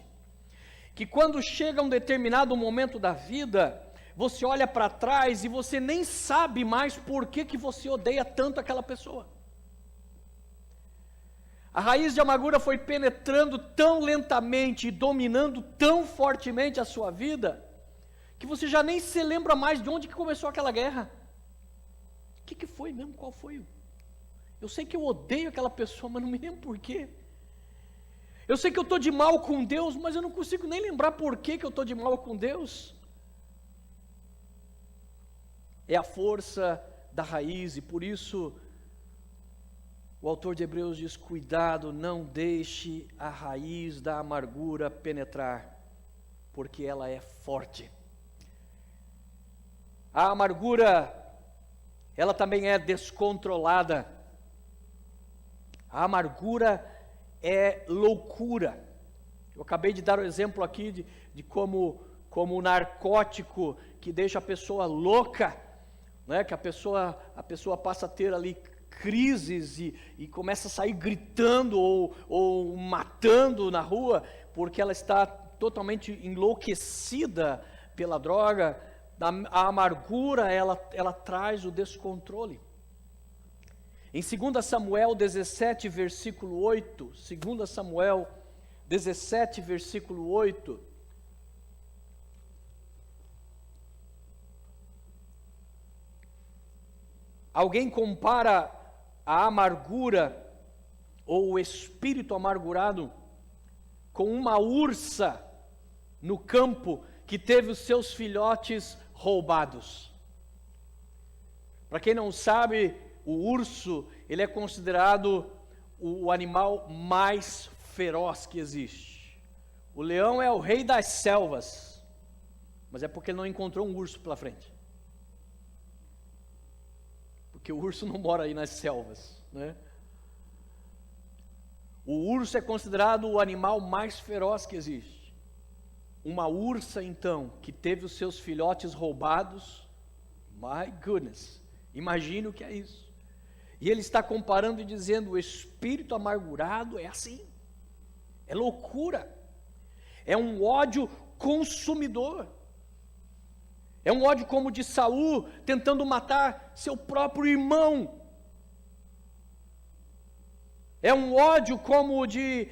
que quando chega um determinado momento da vida, você olha para trás e você nem sabe mais por que você odeia tanto aquela pessoa. A raiz de amargura foi penetrando tão lentamente e dominando tão fortemente a sua vida, que você já nem se lembra mais de onde que começou aquela guerra. O que foi mesmo? Qual foi? Eu sei que eu odeio aquela pessoa, mas não me lembro por quê. Eu sei que eu estou de mal com Deus, mas eu não consigo nem lembrar por que eu estou de mal com Deus. É a força da raiz, e por isso o autor de Hebreus diz: cuidado, não deixe a raiz da amargura penetrar, porque ela é forte. A amargura, ela também é descontrolada. A amargura é loucura. Eu acabei de dar o exemplo aqui de como o narcótico que deixa a pessoa louca, né? Que a pessoa passa a ter ali crises e começa a sair gritando ou matando na rua, porque ela está totalmente enlouquecida pela droga. A amargura, ela traz o descontrole. Em 2 Samuel 17, versículo 8, 2 Samuel 17, versículo 8, alguém compara a amargura ou o espírito amargurado com uma ursa no campo que teve os seus filhotes roubados. Para quem não sabe, o urso, ele é considerado o animal mais feroz que existe. O leão é o rei das selvas, mas é porque ele não encontrou um urso pela frente. Porque o urso não mora aí nas selvas, né? O urso é considerado o animal mais feroz que existe. Uma ursa, então, que teve os seus filhotes roubados, my goodness, imagine o que é isso. E ele está comparando e dizendo: o espírito amargurado é assim, é loucura, é um ódio consumidor, é um ódio como o de Saul tentando matar seu próprio irmão, é um ódio como o de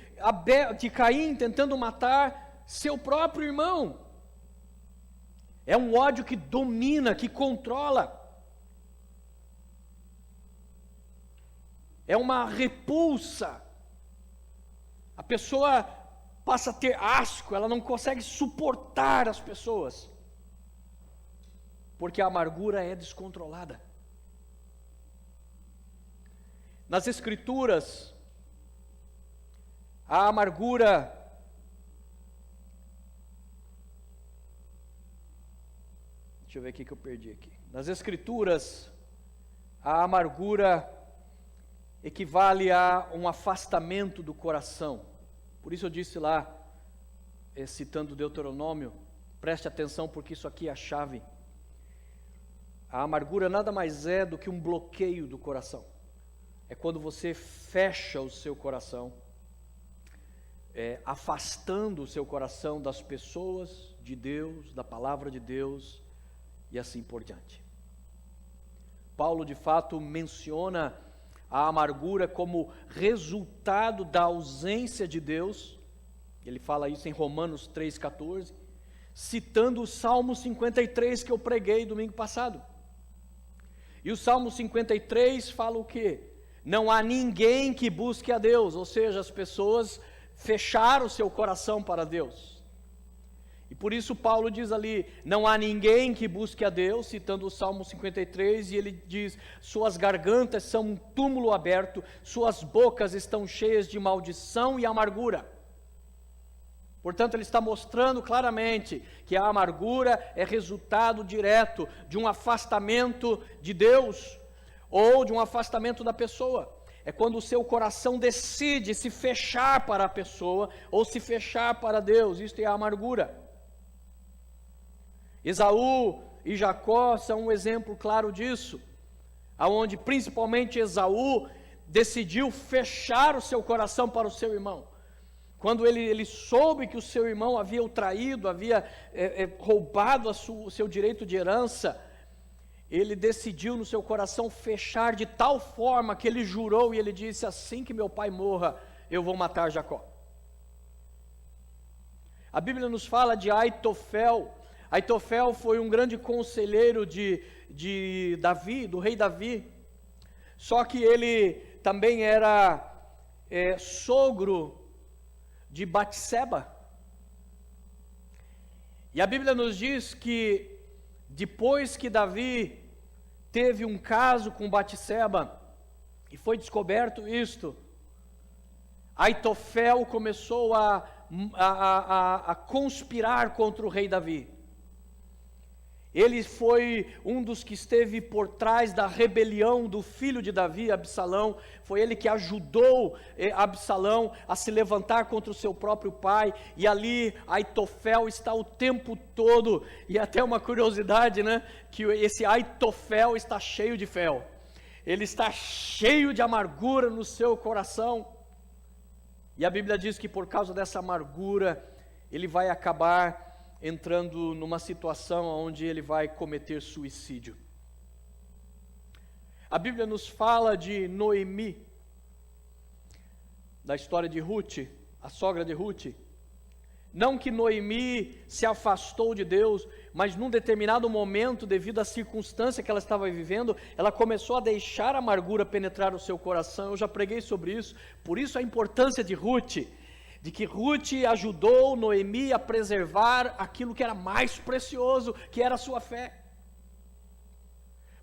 Caim tentando matar seu próprio irmão, é um ódio que domina, que controla. É uma repulsa. A pessoa passa a ter asco, ela não consegue suportar as pessoas, porque a amargura é descontrolada. Nas Escrituras, a amargura deixa eu ver o que eu perdi aqui. Nas Escrituras, a amargura equivale a um afastamento do coração. Por isso eu disse lá, citando Deuteronômio, preste atenção porque isso aqui é a chave. A amargura nada mais é do que um bloqueio do coração. É quando você fecha o seu coração, afastando o seu coração das pessoas, de Deus, da palavra de Deus e assim por diante. Paulo de fato menciona a amargura como resultado da ausência de Deus. Ele fala isso em Romanos 3,14, citando o Salmo 53 que eu preguei domingo passado. E o Salmo 53 fala o quê? Não há ninguém que busque a Deus, ou seja, as pessoas fecharam o seu coração para Deus. E por isso Paulo diz ali, não há ninguém que busque a Deus, citando o Salmo 53, e ele diz, suas gargantas são um túmulo aberto, suas bocas estão cheias de maldição e amargura. Portanto, ele está mostrando claramente que a amargura é resultado direto de um afastamento de Deus, ou de um afastamento da pessoa. é quando o seu coração decide se fechar para a pessoa ou se fechar para Deus. Isto é a amargura. Esaú e Jacó são um exemplo claro disso, aonde principalmente Esaú decidiu fechar o seu coração para o seu irmão. Quando ele soube que o seu irmão havia o traído, havia roubado o seu direito de herança, ele decidiu no seu coração fechar de tal forma que ele jurou e ele disse: assim que meu pai morra, eu vou matar Jacó. A Bíblia nos fala de Aitofel. Aitofel foi um grande conselheiro de Davi, do rei Davi, só que ele também era sogro de Batseba. E a Bíblia nos diz que depois que Davi teve um caso com Batseba, e foi descoberto isto, Aitofel começou a conspirar contra o rei Davi. Ele foi um dos que esteve por trás da rebelião do filho de Davi, Absalão. Foi ele que ajudou Absalão a se levantar contra o seu próprio pai. E ali Aitofel está o tempo todo. E até uma curiosidade, né? Que esse Aitofel está cheio de fel. Ele está cheio de amargura no seu coração. E a Bíblia diz que por causa dessa amargura, ele vai acabar entrando numa situação onde ele vai cometer suicídio. A Bíblia nos fala de Noemi, da história de Ruth, a sogra de Ruth. Não que Noemi se afastou de Deus, mas num determinado momento, devido à circunstância que ela estava vivendo, ela começou a deixar a amargura penetrar o seu coração. Eu já preguei sobre isso, por isso a importância de Ruth, de que Ruth ajudou Noemi a preservar aquilo que era mais precioso, que era a sua fé.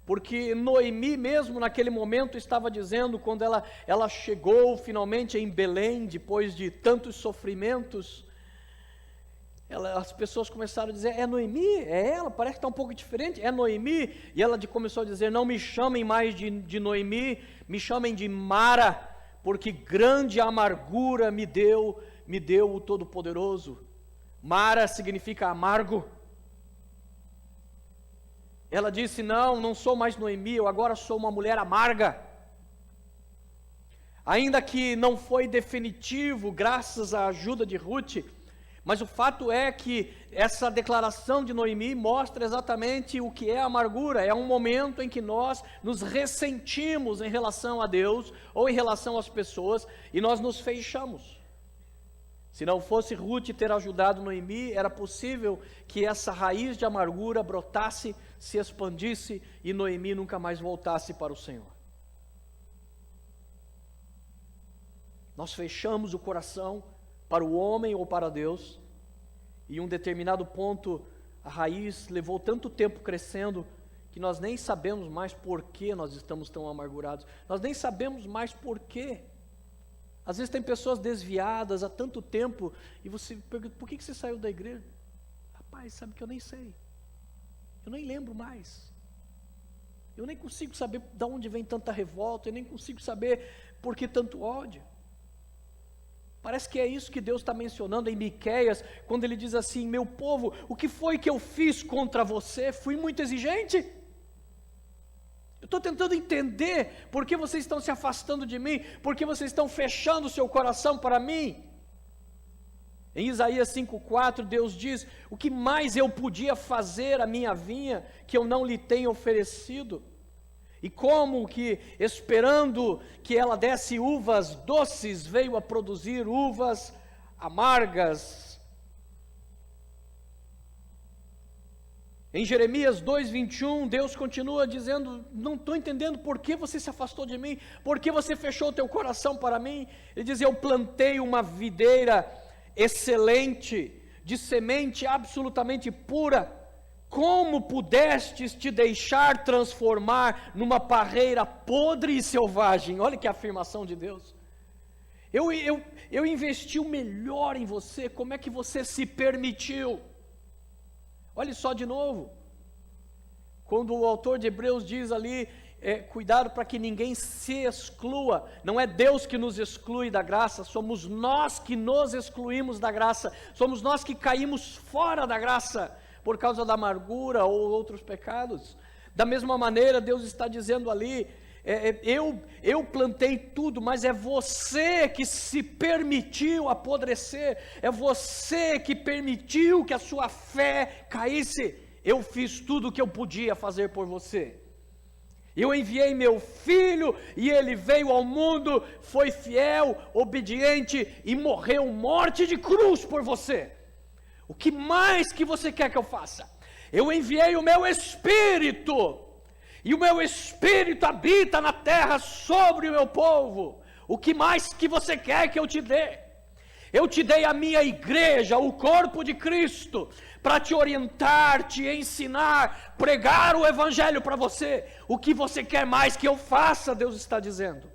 Porque Noemi mesmo naquele momento estava dizendo, quando ela chegou finalmente em Belém, depois de tantos sofrimentos, as pessoas começaram a dizer: é Noemi? É ela? Parece que está um pouco diferente, é Noemi? E ela começou a dizer: não me chamem mais de Noemi, me chamem de Mara, porque grande amargura me deu o Todo-Poderoso. Mara significa amargo. Ela disse: não sou mais Noemi, eu agora sou uma mulher amarga. Ainda que não foi definitivo, graças à ajuda de Ruth, mas o fato é que essa declaração de Noemi mostra exatamente o que é a amargura. É um momento em que nós nos ressentimos em relação a Deus ou em relação às pessoas e nós nos fechamos. Se não fosse Ruth ter ajudado Noemi, era possível que essa raiz de amargura brotasse, se expandisse e Noemi nunca mais voltasse para o Senhor. Nós fechamos o coração para o homem ou para Deus, e em um determinado ponto a raiz levou tanto tempo crescendo que nós nem sabemos mais por que nós estamos tão amargurados. Nós nem sabemos mais por quê. Às vezes tem pessoas desviadas há tanto tempo e você pergunta: por que você saiu da igreja? Rapaz, sabe que eu nem sei. Eu nem lembro mais. Eu nem consigo saber de onde vem tanta revolta, eu nem consigo saber por que tanto ódio. Parece que é isso que Deus está mencionando em Miqueias, quando ele diz assim: meu povo, o que foi que eu fiz contra você? Fui muito exigente? Eu estou tentando entender por que vocês estão se afastando de mim, por que vocês estão fechando o seu coração para mim. Em Isaías 5,4, Deus diz: o que mais eu podia fazer à minha vinha, que eu não lhe tenho oferecido? E como que, esperando que ela desse uvas doces, veio a produzir uvas amargas? Em Jeremias 2,21, Deus continua dizendo: não estou entendendo por que você se afastou de mim, por que você fechou o teu coração para mim. Ele diz: eu plantei uma videira excelente, de semente absolutamente pura, como pudestes te deixar transformar numa parreira podre e selvagem? Olha que afirmação de Deus. Eu investi o melhor em você, como é que você se permitiu? Olhe só de novo, quando o autor de Hebreus diz ali, cuidado para que ninguém se exclua. Não é Deus que nos exclui da graça, somos nós que nos excluímos da graça, somos nós que caímos fora da graça, por causa da amargura ou outros pecados. Da mesma maneira, Deus está dizendo ali, eu plantei tudo, mas é você que se permitiu apodrecer, é você que permitiu que a sua fé caísse. Eu fiz tudo o que eu podia fazer por você. Eu enviei meu filho e ele veio ao mundo, foi fiel, obediente e morreu morte de cruz por você. O que mais que você quer que eu faça? Eu enviei o meu Espírito, e o meu Espírito habita na terra sobre o meu povo. O que mais que você quer que eu te dê? Eu te dei a minha igreja, o corpo de Cristo, para te orientar, te ensinar, pregar o Evangelho para você. O que você quer mais que eu faça? Deus está dizendo.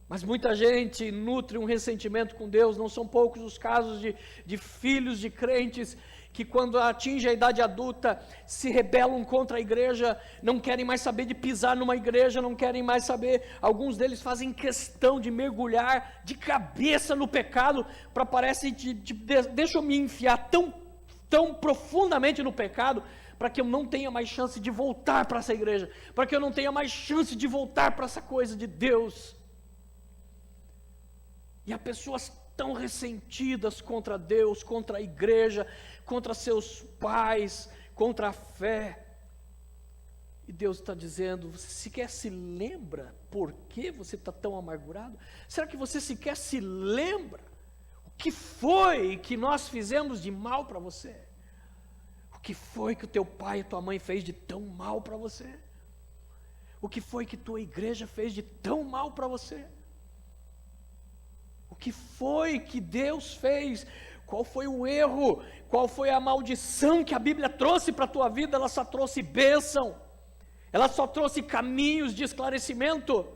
Mas muita gente nutre um ressentimento com Deus. Não são poucos os casos de filhos de crentes que, quando atingem a idade adulta, se rebelam contra a igreja, não querem mais saber de pisar numa igreja, não querem mais saber. Alguns deles fazem questão de mergulhar de cabeça no pecado, para parece, deixa eu me enfiar tão profundamente no pecado, para que eu não tenha mais chance de voltar para essa igreja, para que eu não tenha mais chance de voltar para essa coisa de Deus. E há pessoas tão ressentidas contra Deus, contra a igreja, contra seus pais, contra a fé. E Deus está dizendo: você sequer se lembra por que você está tão amargurado? Será que você sequer se lembra o que foi que nós fizemos de mal para você? O que foi que o teu pai e tua mãe fez de tão mal para você? O que foi que tua igreja fez de tão mal para você? O que foi que Deus fez? Qual foi o erro? Qual foi a maldição que a Bíblia trouxe para a tua vida? Ela só trouxe bênção, ela só trouxe caminhos de esclarecimento.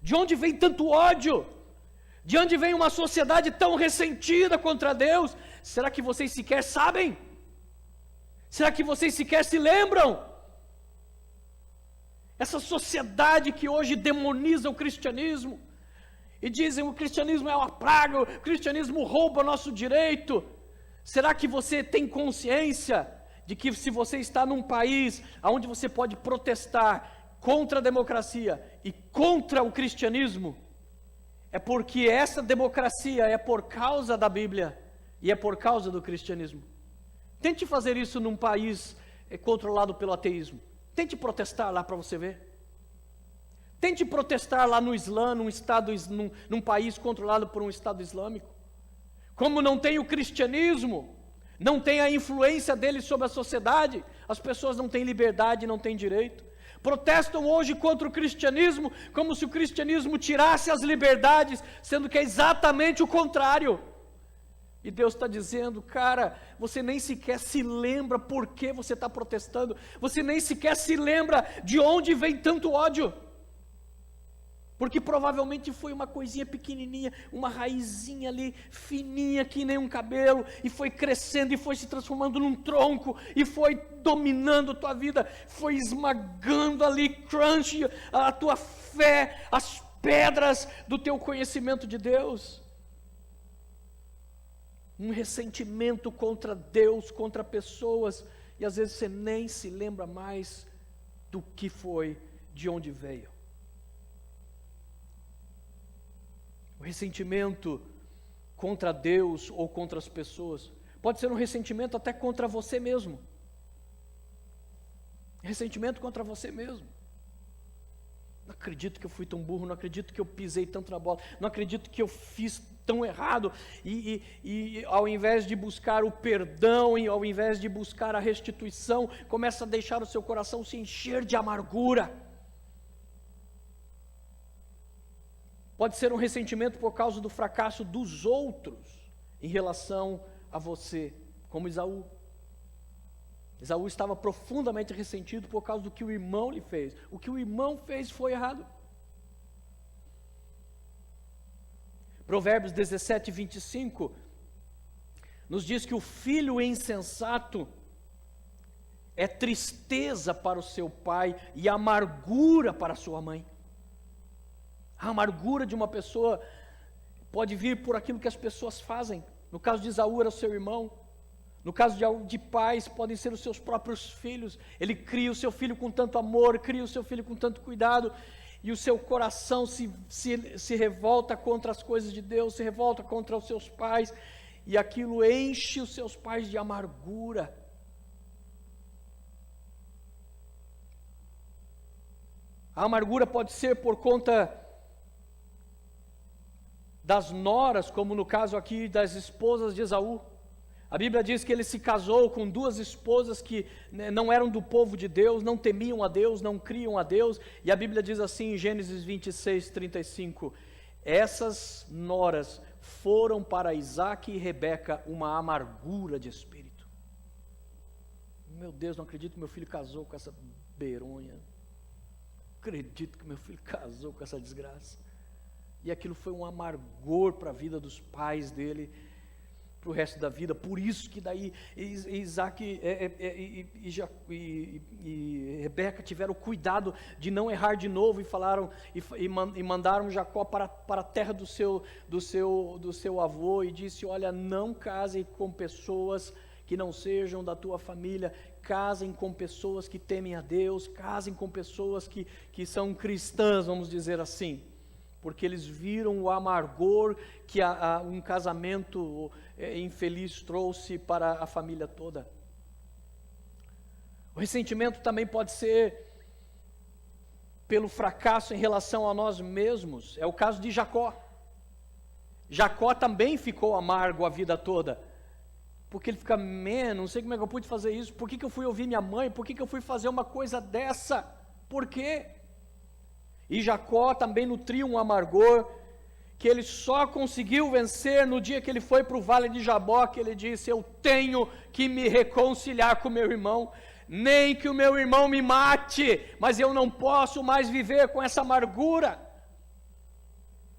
De onde vem tanto ódio? De onde vem uma sociedade tão ressentida contra Deus? Será que vocês sequer sabem? Será que vocês sequer se lembram? Essa sociedade que hoje demoniza o cristianismo, e dizem: o cristianismo é uma praga, o cristianismo rouba nosso direito. Será que você tem consciência de que, se você está num país onde você pode protestar contra a democracia e contra o cristianismo, é porque essa democracia é por causa da Bíblia e é por causa do cristianismo? Tente fazer isso num país controlado pelo ateísmo. Tente protestar lá para você ver. Tente protestar lá no Islã, num país controlado por um Estado islâmico. Como não tem o cristianismo, não tem a influência dele sobre a sociedade, as pessoas não têm liberdade, não têm direito. Protestam hoje contra o cristianismo, como se o cristianismo tirasse as liberdades, sendo que é exatamente o contrário. E Deus está dizendo: cara, você nem sequer se lembra por que você está protestando, você nem sequer se lembra de onde vem tanto ódio. Porque provavelmente foi uma coisinha pequenininha, uma raizinha ali, fininha que nem um cabelo, e foi crescendo, e foi se transformando num tronco, e foi dominando a tua vida, foi esmagando ali, crunch, a tua fé, as pedras do teu conhecimento de Deus. Um ressentimento contra Deus, contra pessoas, e às vezes você nem se lembra mais do que foi, de onde veio. O ressentimento contra Deus ou contra as pessoas pode ser um ressentimento até contra você mesmo. Ressentimento contra você mesmo. Não acredito que eu fui tão burro, não acredito que eu pisei tanto na bola, não acredito que eu fiz tão errado. E ao invés de buscar o perdão, e ao invés de buscar a restituição, começa a deixar o seu coração se encher de amargura. Pode ser um ressentimento por causa do fracasso dos outros em relação a você, como Esaú. Esaú estava profundamente ressentido por causa do que o irmão lhe fez. O que o irmão fez foi errado. Provérbios 17, 25 nos diz que o filho insensato é tristeza para o seu pai e amargura para a sua mãe. A amargura de uma pessoa pode vir por aquilo que as pessoas fazem. No caso de Esaú era o seu irmão. No caso de pais, podem ser os seus próprios filhos. Ele cria o seu filho com tanto amor, cria o seu filho com tanto cuidado, e o seu coração se revolta contra as coisas de Deus, se revolta contra os seus pais, e aquilo enche os seus pais de amargura. A amargura pode ser por conta das noras, como no caso aqui das esposas de Esaú. A Bíblia diz que ele se casou com duas esposas que não eram do povo de Deus, não temiam a Deus, não criam a Deus, e a Bíblia diz assim em Gênesis 26, 35, essas noras foram para Isaque e Rebeca uma amargura de espírito. Meu Deus, não acredito que meu filho casou com essa beronha, acredito que meu filho casou com essa desgraça, e aquilo foi um amargor para a vida dos pais dele, para o resto da vida. Por isso que daí Isaac e Rebeca tiveram cuidado de não errar de novo, e falaram e mandaram Jacó para a terra do seu avô, e disse: olha, não case com pessoas que não sejam da tua família, casem com pessoas que temem a Deus, casem com pessoas que são cristãs, vamos dizer assim, porque eles viram o amargor que um casamento infeliz trouxe para a família toda. O ressentimento também pode ser pelo fracasso em relação a nós mesmos. É o caso de Jacó. Jacó também ficou amargo a vida toda, porque ele fica, não sei como é que eu pude fazer isso, por que eu fui ouvir minha mãe, por que eu fui fazer uma coisa dessa, por quê? E Jacó também nutria um amargor que ele só conseguiu vencer no dia que ele foi para o vale de Jaboque. Ele disse: eu tenho que me reconciliar com meu irmão, nem que o meu irmão me mate, mas eu não posso mais viver com essa amargura.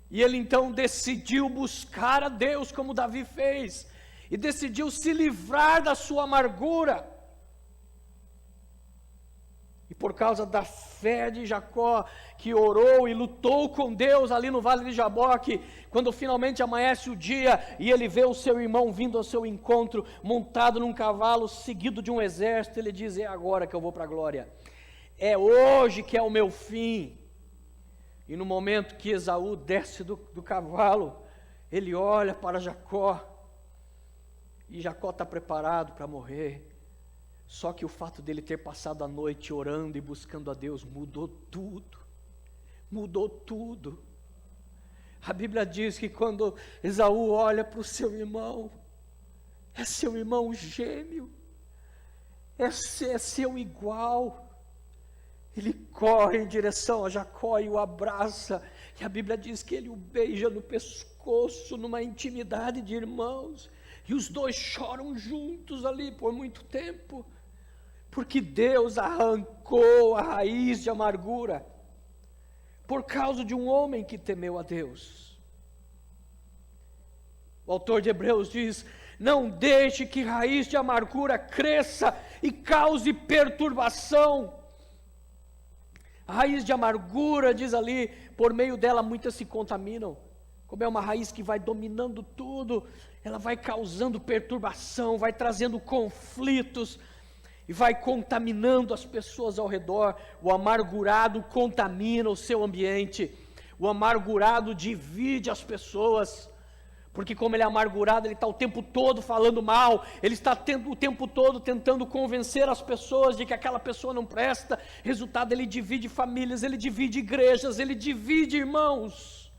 E ele então decidiu buscar a Deus, como Davi fez, e decidiu se livrar da sua amargura. E por causa da fé de Jacó, que orou e lutou com Deus ali no vale de Jaboque, quando finalmente amanhece o dia e ele vê o seu irmão vindo ao seu encontro, montado num cavalo, seguido de um exército, ele diz: é agora que eu vou para a glória, é hoje que é o meu fim. E no momento que Esaú desce do cavalo, ele olha para Jacó, e Jacó está preparado para morrer. Só que o fato dele ter passado a noite orando e buscando a Deus mudou tudo. Mudou tudo. A Bíblia diz que quando Esaú olha para o seu irmão, é seu irmão gêmeo, é seu igual. Ele corre em direção a Jacó e o abraça. E a Bíblia diz que ele o beija no pescoço, numa intimidade de irmãos. E os dois choram juntos ali por muito tempo, porque Deus arrancou a raiz de amargura, por causa de um homem que temeu a Deus. O autor de Hebreus diz: não deixe que raiz de amargura cresça e cause perturbação. A raiz de amargura, diz ali, por meio dela muitas se contaminam. Como é uma raiz que vai dominando tudo, ela vai causando perturbação, vai trazendo conflitos, e vai contaminando as pessoas ao redor. O amargurado contamina o seu ambiente, o amargurado divide as pessoas, porque como ele é amargurado, ele está o tempo todo falando mal, ele está o tempo todo tentando convencer as pessoas de que aquela pessoa não presta. Resultado, ele divide famílias, ele divide igrejas, ele divide irmãos.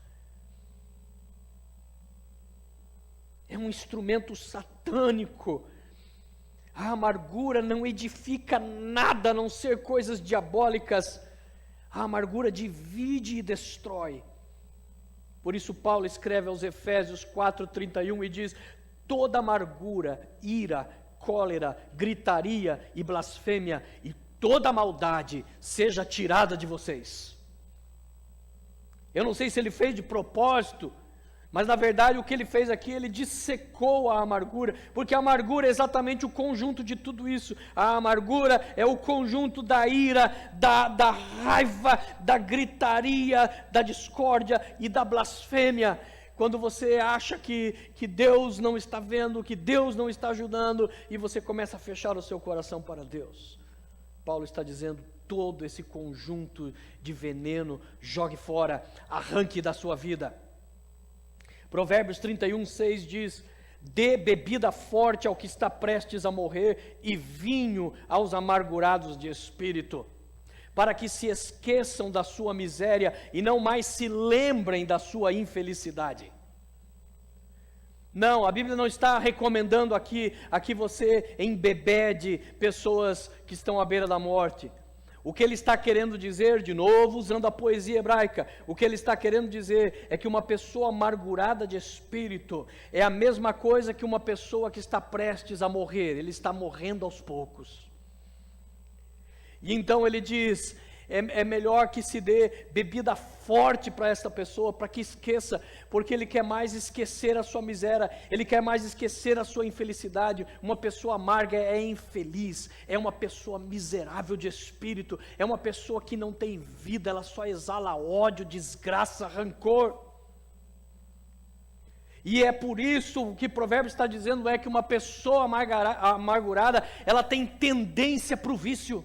É um instrumento satânico. A amargura não edifica nada a não ser coisas diabólicas. A amargura divide e destrói. Por isso Paulo escreve aos Efésios 4:31 e diz: toda amargura, ira, cólera, gritaria e blasfêmia e toda maldade seja tirada de vocês. Eu não sei se ele fez de propósito, Mas na verdade o que ele fez aqui, ele dissecou a amargura, porque a amargura é exatamente o conjunto de tudo isso. A amargura é o conjunto da ira, da raiva, da gritaria, da discórdia e da blasfêmia. Quando você acha que Deus não está vendo, que Deus não está ajudando, e você começa a fechar o seu coração para Deus. Paulo está dizendo, todo esse conjunto de veneno, jogue fora, arranque da sua vida. Provérbios 31:6 diz, dê bebida forte ao que está prestes a morrer, e vinho aos amargurados de espírito, para que se esqueçam da sua miséria, e não mais se lembrem da sua infelicidade. Não, a Bíblia não está recomendando aqui você embebede pessoas que estão à beira da morte. O que ele está querendo dizer, de novo, usando a poesia hebraica, o que ele está querendo dizer é que uma pessoa amargurada de espírito é a mesma coisa que uma pessoa que está prestes a morrer, ele está morrendo aos poucos. E então ele diz, é melhor que se dê bebida forte para esta pessoa, para que esqueça, porque ele quer mais esquecer a sua miséria, ele quer mais esquecer a sua infelicidade. Uma pessoa amarga é infeliz, é uma pessoa miserável de espírito, é uma pessoa que não tem vida, ela só exala ódio, desgraça, rancor. E é por isso que o Provérbios está dizendo é que uma pessoa amargurada, ela tem tendência para o vício.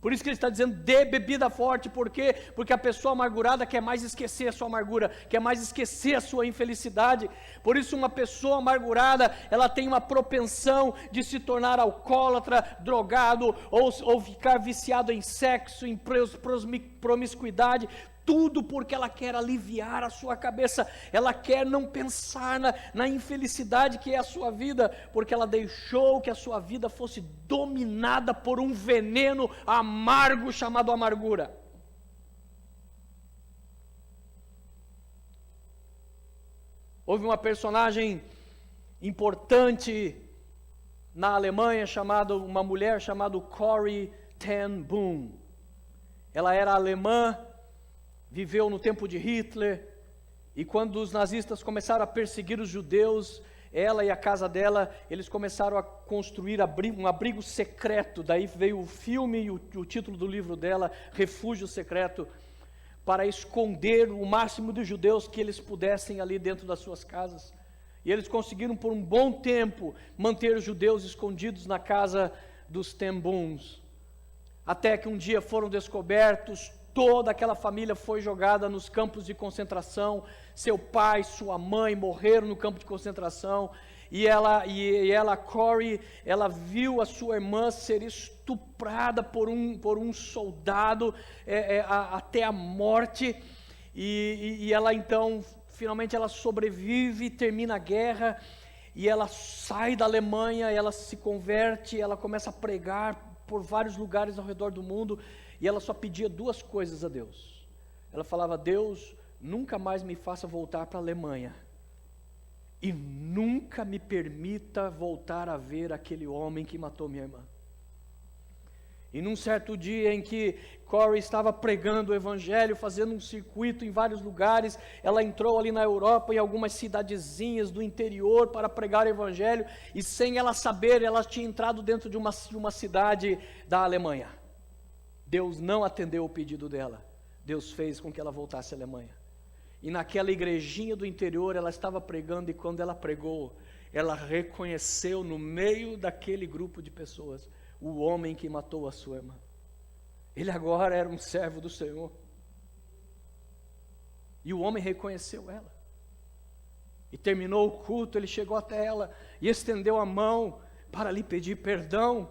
Por isso que ele está dizendo, dê bebida forte, por quê? Porque a pessoa amargurada quer mais esquecer a sua amargura, quer mais esquecer a sua infelicidade. Por isso uma pessoa amargurada, ela tem uma propensão de se tornar alcoólatra, drogado, ou ficar viciado em sexo, em promiscuidade, tudo porque ela quer aliviar a sua cabeça, ela quer não pensar na infelicidade que é a sua vida, porque ela deixou que a sua vida fosse dominada por um veneno amargo chamado amargura. Houve uma personagem importante na Alemanha, uma mulher chamada Corrie ten Boom. Ela era alemã, viveu no tempo de Hitler, e quando os nazistas começaram a perseguir os judeus, ela e a casa dela, eles começaram a construir um abrigo secreto. Daí veio o filme e o título do livro dela, Refúgio Secreto, para esconder o máximo de judeus que eles pudessem ali dentro das suas casas. E eles conseguiram por um bom tempo manter os judeus escondidos na casa dos ten Booms, até que um dia foram descobertos. Toda aquela família foi jogada nos campos de concentração. Seu pai, sua mãe morreram no campo de concentração. E ela, Corrie, ela viu a sua irmã ser estuprada por um soldado até a morte. E ela então, finalmente ela sobrevive, termina a guerra. E ela sai da Alemanha, ela se converte, ela começa a pregar por vários lugares ao redor do mundo. E ela só pedia duas coisas a Deus. Ela falava, Deus, nunca mais me faça voltar para a Alemanha. E nunca me permita voltar a ver aquele homem que matou minha irmã. E num certo dia em que Corrie estava pregando o Evangelho, fazendo um circuito em vários lugares, ela entrou ali na Europa, em algumas cidadezinhas do interior para pregar o Evangelho, e sem ela saber, ela tinha entrado dentro de uma cidade da Alemanha. Deus não atendeu o pedido dela. Deus fez com que ela voltasse à Alemanha. E naquela igrejinha do interior, ela estava pregando, e quando ela pregou, ela reconheceu no meio daquele grupo de pessoas, o homem que matou a sua irmã. Ele agora era um servo do Senhor. E o homem reconheceu ela. E terminou o culto, ele chegou até ela, e estendeu a mão para lhe pedir perdão.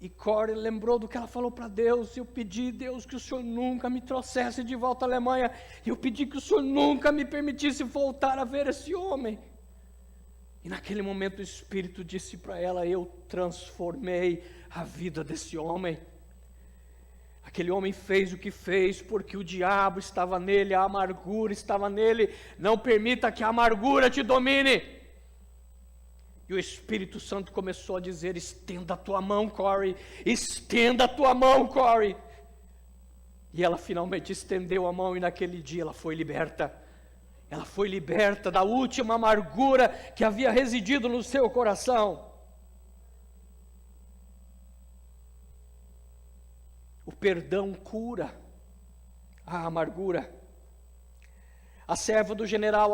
E Corrie lembrou do que ela falou para Deus. Eu pedi, Deus, que o Senhor nunca me trouxesse de volta à Alemanha. Eu pedi que o Senhor nunca me permitisse voltar a ver esse homem. E naquele momento o Espírito disse para ela, eu transformei a vida desse homem. Aquele homem fez o que fez porque o diabo estava nele, a amargura estava nele. Não permita que a amargura te domine. E o Espírito Santo começou a dizer, estenda a tua mão, Corrie, estenda a tua mão, Corrie. E ela finalmente estendeu a mão e naquele dia ela foi liberta. Ela foi liberta da última amargura que havia residido no seu coração. O perdão cura a amargura. A serva do general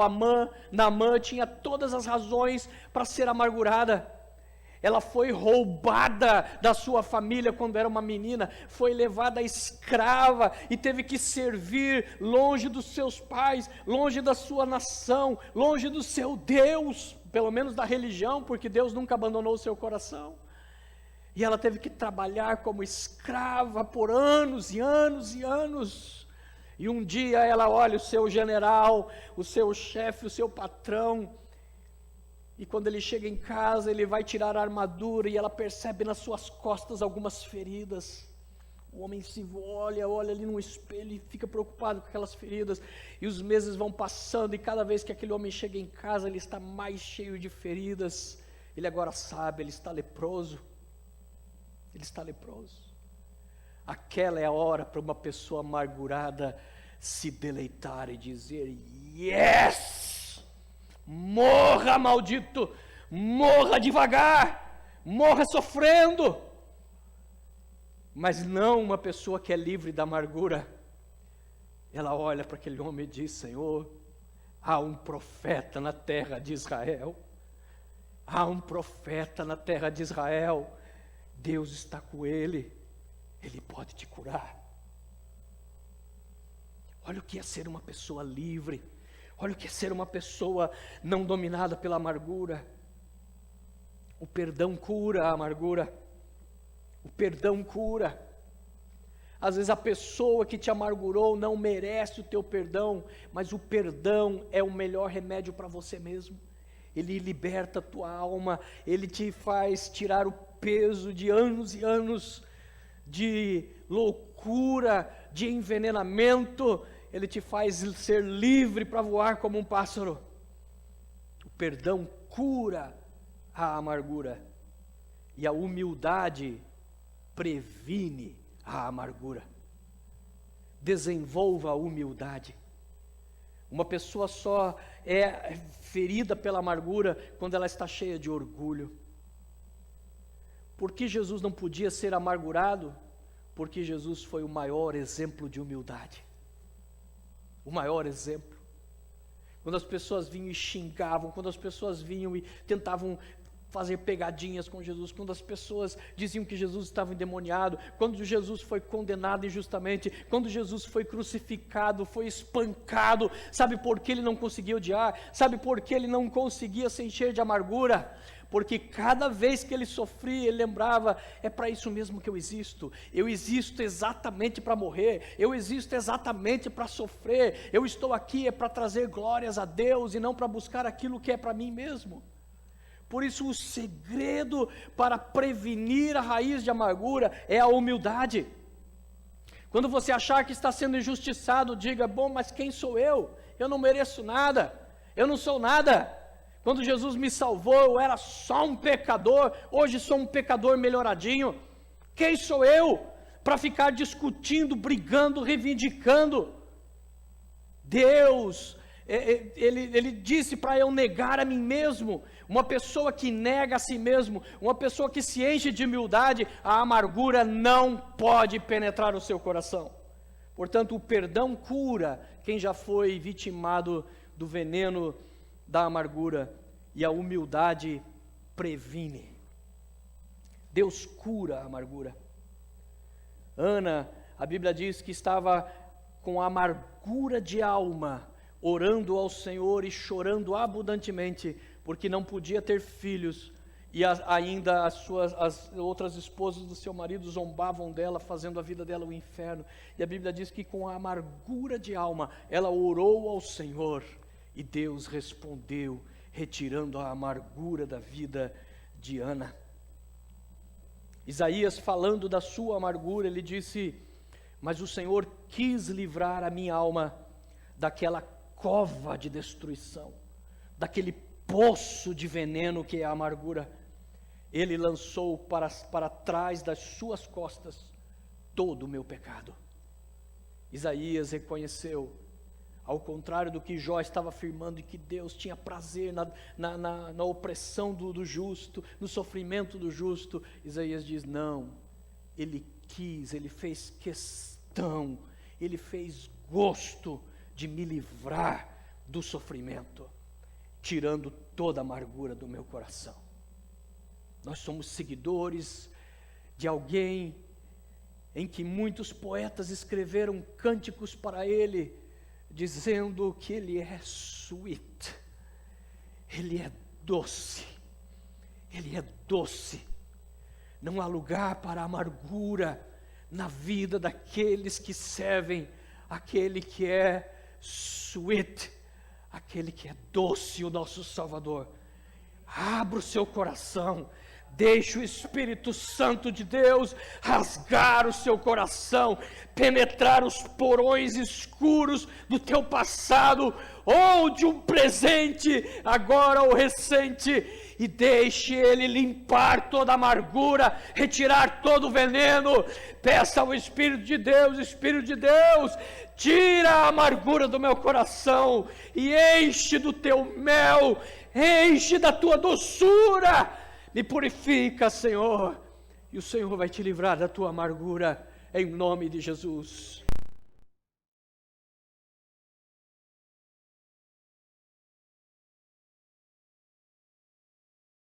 Naamã tinha todas as razões para ser amargurada. Ela foi roubada da sua família quando era uma menina, foi levada escrava e teve que servir longe dos seus pais, longe da sua nação, longe do seu Deus, pelo menos da religião, porque Deus nunca abandonou o seu coração. E ela teve que trabalhar como escrava por anos e anos e anos. E um dia ela olha o seu general, o seu chefe, o seu patrão, e quando ele chega em casa, ele vai tirar a armadura e ela percebe nas suas costas algumas feridas. O homem se olha ali no espelho e fica preocupado com aquelas feridas. E os meses vão passando e cada vez que aquele homem chega em casa, ele está mais cheio de feridas. Ele agora sabe, ele está leproso. Ele está leproso. Aquela é a hora para uma pessoa amargurada se deleitar e dizer: yes! Morra, maldito! Morra devagar! Morra sofrendo! Mas não uma pessoa que é livre da amargura. Ela olha para aquele homem e diz: Senhor, há um profeta na terra de Israel. Há um profeta na terra de Israel. Deus está com ele. Ele pode te curar. Olha o que é ser uma pessoa livre. Olha o que é ser uma pessoa não dominada pela amargura. O perdão cura a amargura. O perdão cura. Às vezes a pessoa que te amargurou não merece o teu perdão, mas o perdão é o melhor remédio para você mesmo. Ele liberta a tua alma, ele te faz tirar o peso de anos e anos de loucura, de envenenamento, ele te faz ser livre para voar como um pássaro. O perdão cura a amargura e a humildade previne a amargura. Desenvolva a humildade. Uma pessoa só é ferida pela amargura quando ela está cheia de orgulho. Por que Jesus não podia ser amargurado? Porque Jesus foi o maior exemplo de humildade. O maior exemplo. Quando as pessoas vinham e xingavam, quando as pessoas vinham e tentavam fazer pegadinhas com Jesus, quando as pessoas diziam que Jesus estava endemoniado, quando Jesus foi condenado injustamente, quando Jesus foi crucificado, foi espancado, sabe por que ele não conseguia odiar? Sabe por que ele não conseguia se encher de amargura? Porque cada vez que ele sofria, ele lembrava: é para isso mesmo que eu existo exatamente para morrer, eu existo exatamente para sofrer, eu estou aqui é para trazer glórias a Deus e não para buscar aquilo que é para mim mesmo. Por isso o segredo para prevenir a raiz de amargura é a humildade. Quando você achar que está sendo injustiçado, diga: bom, mas quem sou eu? Eu não mereço nada, eu não sou nada. Quando Jesus me salvou, eu era só um pecador, hoje sou um pecador melhoradinho. Quem sou eu para ficar discutindo, brigando, reivindicando? Deus, Ele disse para eu negar a mim mesmo. Uma pessoa que nega a si mesmo, uma pessoa que se enche de humildade, a amargura não pode penetrar o seu coração. Portanto, o perdão cura quem já foi vitimado do veneno da amargura, e a humildade previne. Deus cura a amargura. Ana, a Bíblia diz que estava com amargura de alma, orando ao Senhor e chorando abundantemente, porque não podia ter filhos, e ainda as outras esposas do seu marido zombavam dela, fazendo a vida dela um inferno. E a Bíblia diz que com a amargura de alma, ela orou ao Senhor, e Deus respondeu, retirando a amargura da vida de Ana. Isaías, falando da sua amargura, ele disse: mas o Senhor quis livrar a minha alma daquela cova de destruição, daquele poço de veneno que é a amargura. Ele lançou para trás das suas costas todo o meu pecado. Isaías reconheceu, ao contrário do que Jó estava afirmando, que Deus tinha prazer na opressão do justo, no sofrimento do justo. Isaías diz: não, Ele quis, Ele fez questão, Ele fez gosto de me livrar do sofrimento, tirando toda a amargura do meu coração. Nós somos seguidores de alguém em que muitos poetas escreveram cânticos para Ele, dizendo que Ele é sweet, Ele é doce, Ele é doce. Não há lugar para amargura na vida daqueles que servem aquele que é sweet, aquele que é doce, o nosso Salvador. Abra o seu coração, deixe o Espírito Santo de Deus rasgar o seu coração, penetrar os porões escuros do teu passado, ou de um presente, agora ou recente, e deixe Ele limpar toda a amargura, retirar todo o veneno. Peça ao Espírito de Deus: Espírito de Deus, tira a amargura do meu coração, e enche do teu mel, enche da tua doçura, me purifica, Senhor, e o Senhor vai te livrar da tua amargura, em nome de Jesus.